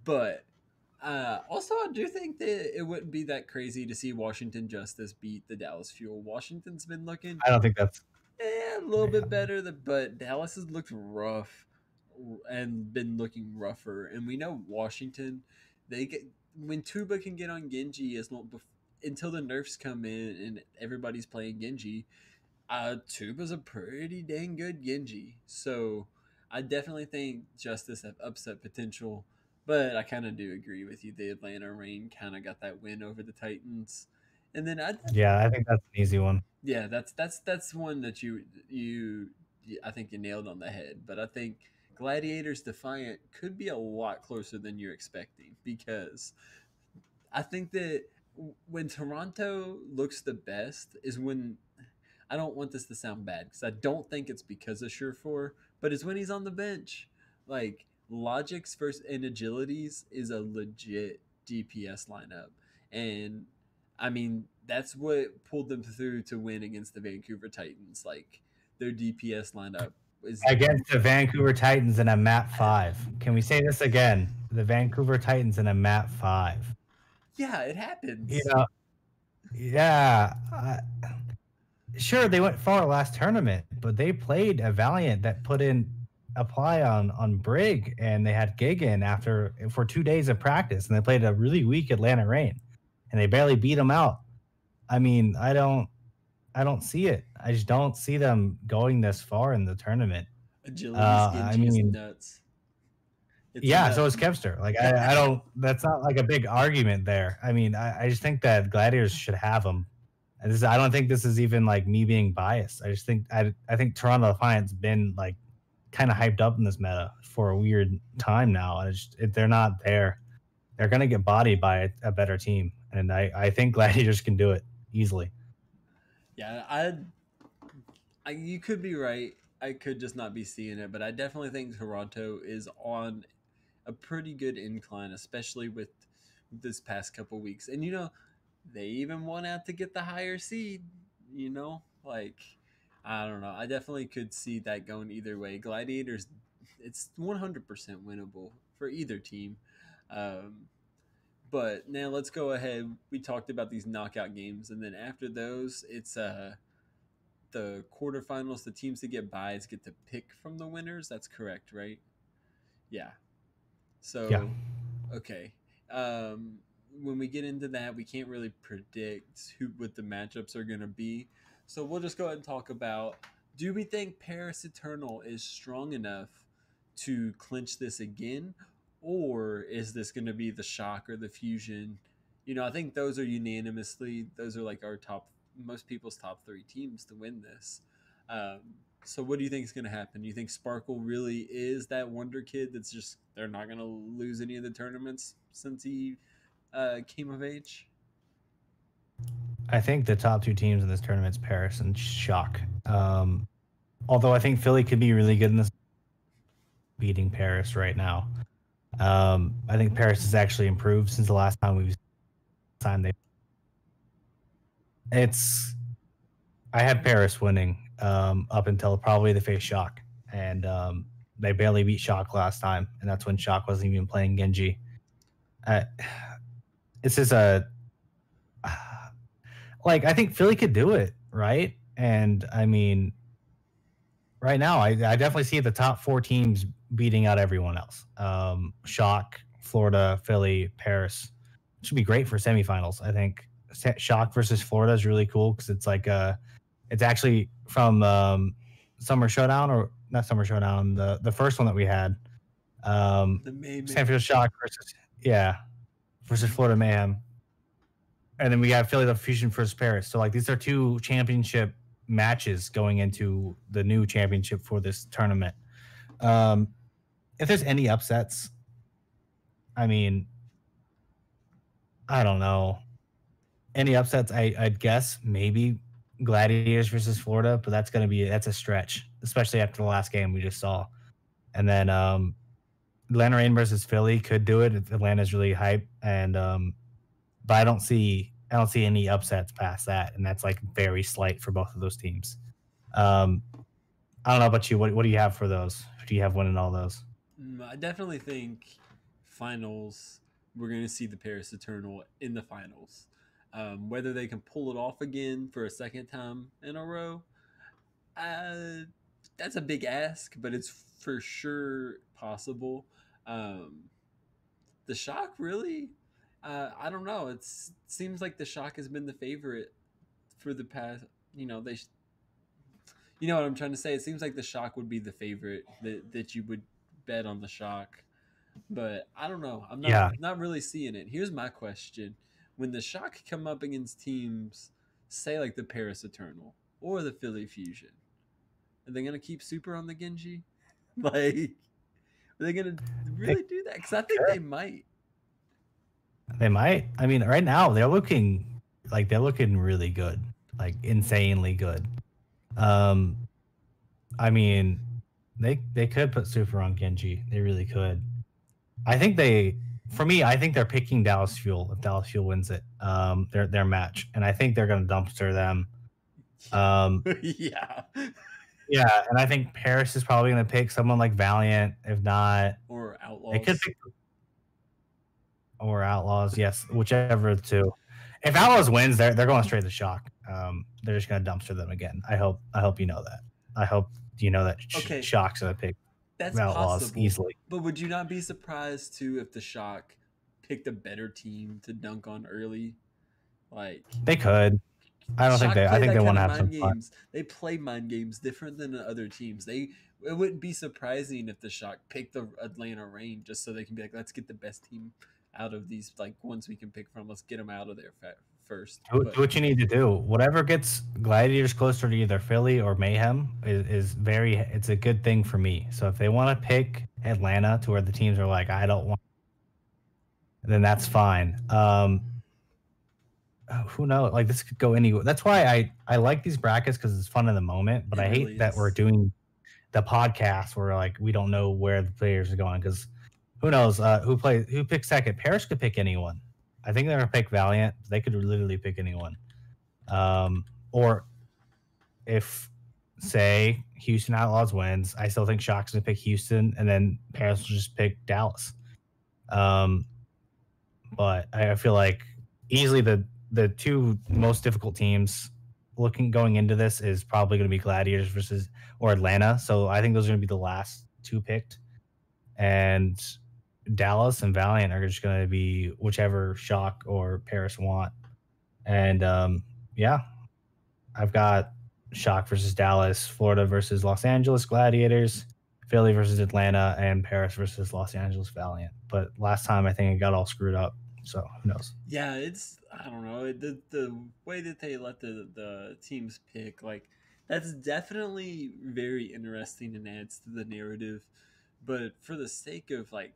But also, I do think that it wouldn't be that crazy to see Washington Justice beat the Dallas Fuel. Washington's been looking I don't think that's a little yeah. bit better, but Dallas has looked rough and been looking rougher. And we know Washington, they get when Tuba can get on Genji as long until the nerfs come in and everybody's playing Genji. Tuba's a pretty dang good Genji, so I definitely think Justice have upset potential. But I kind of do agree with you. The Atlanta Reign kind of got that win over the Titans, and then Yeah, I think that's an easy one. yeah, that's one that I think you nailed on the head. But I think Gladiators Defiant could be a lot closer than you're expecting because I think that when Toronto looks the best is when I don't want this to sound bad because I don't think it's because of Surefour, but it's when he's on the bench. Like Logic's first and Agilities is a legit DPS lineup, and I mean that's what pulled them through to win against the Vancouver Titans. Like their DPS lineup is Against the Vancouver Titans in a map 5. Can we say this again? The Vancouver Titans in a map 5. yeah, it You happens. know, yeah. Sure, they went far last tournament, but they played a Valiant that put in apply on Brig, and they had Gigan after for 2 days of practice, and they played a really weak Atlanta Reign, and they barely beat them out. I mean, I don't see it. I just don't see them going this far in the tournament. Agility's I Genji is mean, nuts. It's yeah, so nuts. is Kevster. Like, I don't. That's not like a big argument there. I mean, I just think that Gladiators should have them. And I don't think this is even like me being biased. I just think I think Toronto Defiant's been like kind of hyped up in this meta for a weird time now, and they're not there. They're gonna get bodied by a better team, and I think Gladiators can do it easily. Yeah, you could be right. I could just not be seeing it, but I definitely think Toronto is on a pretty good incline, especially with this past couple weeks. And they even won out to get the higher seed. Like I don't know. I definitely could see that going either way. Gladiators, it's 100% winnable for either team. Um, but now let's go ahead. We talked about these knockout games, and then after those, it's the quarterfinals. The teams that get buys get to pick from the winners. That's correct, right? Yeah. Yeah. So, okay. When we get into that, we can't really predict what the matchups are going to be. So we'll just go ahead and talk about: do we think Paris Eternal is strong enough to clinch this again, or is this going to be the Shock or the Fusion? I think those are like our most people's top three teams to win this. Um, so what do you think is going to happen? You think Sparkle really is that wonder kid that's just they're not going to lose any of the tournaments since he came of age? I think the top two teams in this tournament is Paris and Shock. Although I think Philly could be really good in this, beating Paris right now. I think Paris has actually improved since the last time they. I had Paris winning up until probably they faced Shock, and they barely beat Shock last time, and that's when Shock wasn't even playing Genji. This is like I think Philly could do it, right? And I mean, right now, I definitely see the top four teams beating out everyone else. Shock, Florida, Philly, Paris. It should be great for semifinals. I think Shock versus Florida is really cool because it's like it's actually from Summer Showdown, or not Summer Showdown, the first one that we had. The May San Francisco Shock versus Florida Mayhem, and then we have Philadelphia Fusion versus Paris. So like these are two championship matches going into the new championship for this tournament. If there's any upsets, I mean, I don't know. Any upsets, I'd guess maybe Gladiators versus Florida, but that's a stretch, especially after the last game we just saw. And then Atlanta Reign versus Philly could do it if Atlanta's really hype, and but I don't see any upsets past that, and that's like very slight for both of those teams. I don't know about you. What do you have for those? Who do you have winning all those? I definitely think finals. We're going to see the Paris Eternal in the finals. Whether they can pull it off again for a second time in a row, that's a big ask, but it's for sure possible. The Shock, really? I don't know. It seems like the Shock has been the favorite for the past. You know what I'm trying to say. It seems like the Shock would be the favorite that you would bet on the Shock, but I don't know. I'm not really seeing it. Here's my question: when the Shock come up against teams, say like the Paris Eternal or the Philly Fusion, are they gonna keep Super on the Genji? Like, are they gonna really do that? Because I think they might. They might. I mean, right now they're looking really good, like insanely good. I mean, they could put Super on Genji. They really could. I think they're picking Dallas Fuel if Dallas Fuel wins it. Their match, and I think they're gonna dumpster them. Yeah. Yeah, and I think Paris is probably gonna pick someone like Valiant, if not, or Outlaws. They could pick or Outlaws. Yes, whichever two. If Outlaws wins, they're going straight to Shock. They're just gonna dumpster them again. I hope you know that. I hope you know that. Okay. Shock's gonna pick That's Outlaws possible, easily. But would you not be surprised too if the Shock picked a better team to dunk on early? Like, they could. I don't think they. I think they want to have some games. Fun. They play mind games different than the other teams. It wouldn't be surprising if the Shock picked the Atlanta Reign just so they can be like, let's get the best team out of these ones we can pick from. Let's get them out of there first. Do what you need to do. Whatever gets Gladiators closer to either Philly or Mayhem is it's a good thing for me. So if they want to pick Atlanta to where the teams are like, I don't want, then that's fine. Who knows? Like, this could go anywhere. That's why I like these brackets, because it's fun in the moment. But I hate that we're doing the podcast where like we don't know where the players are going, because who knows who picks second. Paris could pick anyone. I think they're gonna pick Valiant. They could literally pick anyone. Or if, say, Houston Outlaws wins, I still think Shock's gonna pick Houston, and then Paris will just pick Dallas. But I feel like easily the two most difficult teams going into this is probably going to be Gladiators versus or Atlanta. So I think those are going to be the last two picked, and Dallas and Valiant are just going to be whichever Shock or Paris want. And yeah, I've got Shock versus Dallas, Florida versus Los Angeles Gladiators, Philly versus Atlanta, and Paris versus Los Angeles Valiant. But last time I think it got all screwed up. So who knows? Yeah, I don't know, the way that they let the teams pick, like, that's definitely very interesting and adds to the narrative. But for the sake of like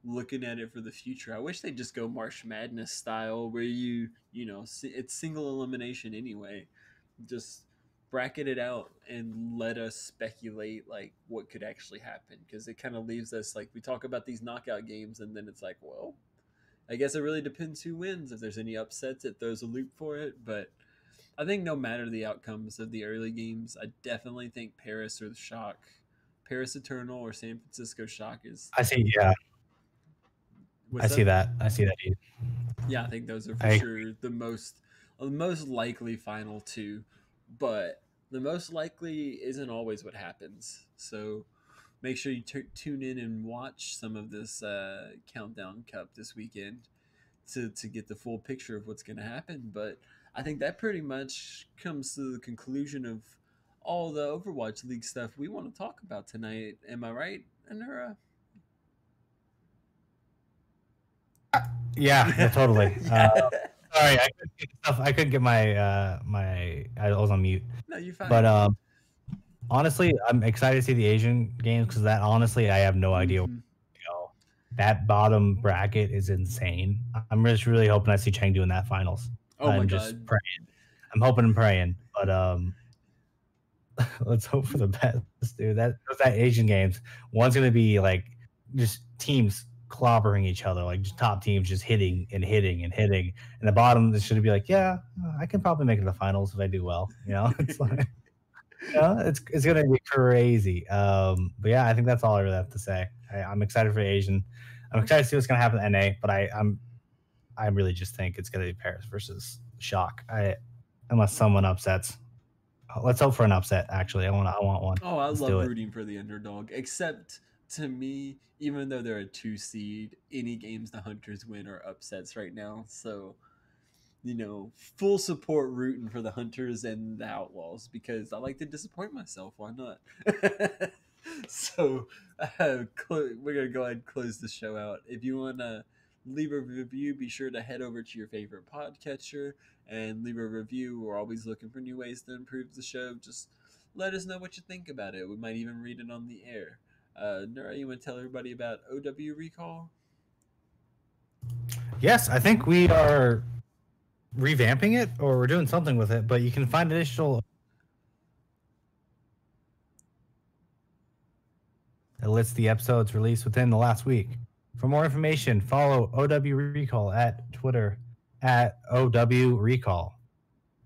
looking at it for the future, I wish they'd just go March Madness style, where it's single elimination anyway. Just bracket it out and let us speculate like what could actually happen, because it kind of leaves us like, we talk about these knockout games and then it's like, well, I guess it really depends who wins. If there's any upsets, it throws a loop for it. But I think no matter the outcomes of the early games, I definitely think Paris or the Shock, Paris Eternal or San Francisco Shock is. I see. Yeah. I see that. Yeah, I think those are for sure the most likely final two. But the most likely isn't always what happens. So make sure you tune in and watch some of this Countdown Cup this weekend. to get the full picture of what's going to happen. But I think that pretty much comes to the conclusion of all the Overwatch League stuff we want to talk about tonight. Am I right, Anura? Yeah, totally. Yeah. Sorry, I couldn't get stuff. I couldn't get my. I was on mute. No, you're fine. But honestly, I'm excited to see the Asian games because that honestly, I have no idea. Mhm. That bottom bracket is insane. I'm just really hoping I see Chengdu in that finals. Oh my I'm god. just praying. I'm hoping and praying, but let's hope for the best, dude. That Asian games, one's gonna be like just teams clobbering each other, like just top teams just hitting and hitting and hitting, and the bottom is gonna be like, yeah, I can probably make it to the finals if I do well. It's like, it's gonna be crazy. But yeah, I think that's all I really have to say. I'm excited for Asian. I'm excited to see what's gonna happen in NA, but I really just think it's gonna be Paris versus Shock. Unless someone upsets. Let's hope for an upset. Actually, I want one. Oh, I Let's love do it. rooting for the underdog. Except to me, even though they're a 2 seed, any games the Hunters win are upsets right now. So, full support rooting for the Hunters and the Outlaws because I like to disappoint myself. Why not? So, we're going to go ahead and close the show out. If you want to leave a review, be sure to head over to your favorite podcatcher and leave a review. We're always looking for new ways to improve the show. Just let us know what you think about it. We might even read it on the air. Nura, you want to tell everybody about OW Recall? Yes, I think we are revamping it or we're doing something with it, but you can find additional that lists the episodes released within the last week. For more information, follow OW Recall at Twitter at OW Recall.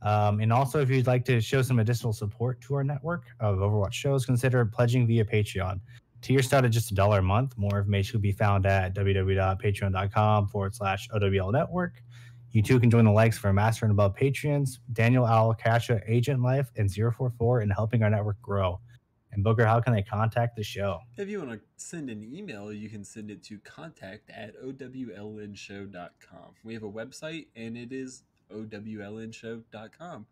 And also, if you'd like to show some additional support to our network of Overwatch shows, consider pledging via Patreon. Tier start at just $1 a month. More information will be found at www.patreon.com/OWL Network. You too can join the likes for Master and Above Patreons, Daniel Al, Kasha, Agent Life, and 044 in helping our network grow. And Booker, how can they contact the show? If you want to send an email, you can send it to contact@owlnshow.com. We have a website, and it is owlnshow.com.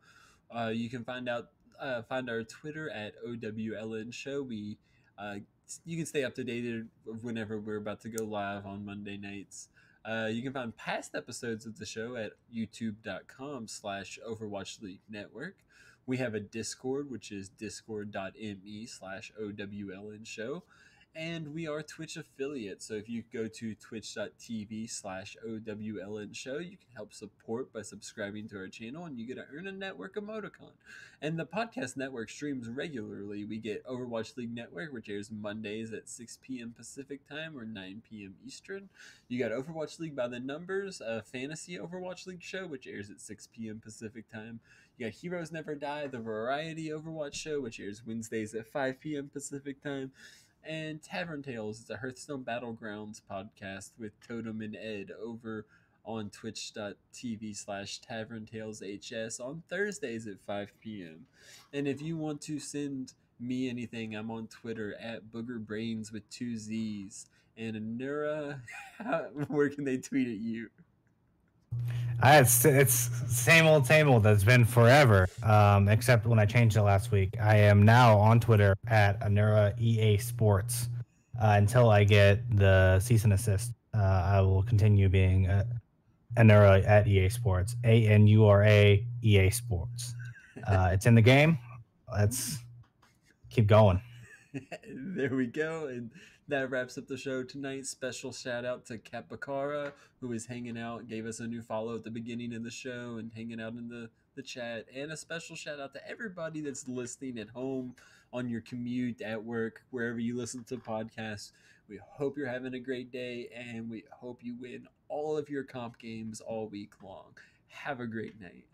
You can find our Twitter at owlnshow. You can stay up to date whenever we're about to go live on Monday nights. You can find past episodes of the show at youtube.com/Overwatch League Network. We have a Discord, which is discord.me/OWLN show. And we are Twitch affiliates. So if you go to twitch.tv/OWLN show, you can help support by subscribing to our channel and you get to earn a network emoticon. And the podcast network streams regularly. We get Overwatch League Network, which airs Mondays at 6 p.m. Pacific time or 9 p.m. Eastern. You got Overwatch League by the Numbers, a fantasy Overwatch League show, which airs at 6 p.m. Pacific time. You got Heroes Never Die, the variety Overwatch show, which airs Wednesdays at 5 p.m. Pacific time. And Tavern Tales is a Hearthstone Battlegrounds podcast with Totem and Ed over on twitch.tv/TavernTalesHS on Thursdays at 5 p.m. And if you want to send me anything, I'm on Twitter at BoogerBrains with 2 Z's. And Anura, where can they tweet at you? It's same old. That's been forever, except when I changed it last week. I am now on Twitter at Anura EA Sports until I get the cease and assist. I will continue being Anura at EA Sports, ANURA EA Sports. It's in the game. Let's keep going. There we go. And that wraps up the show tonight. Special shout out to Kat Bakara, who is hanging out, gave us a new follow at the beginning of the show and hanging out in the chat. And a special shout out to everybody that's listening at home, on your commute, at work, wherever you listen to podcasts. We hope you're having a great day, and we hope you win all of your comp games all week long. Have a great night.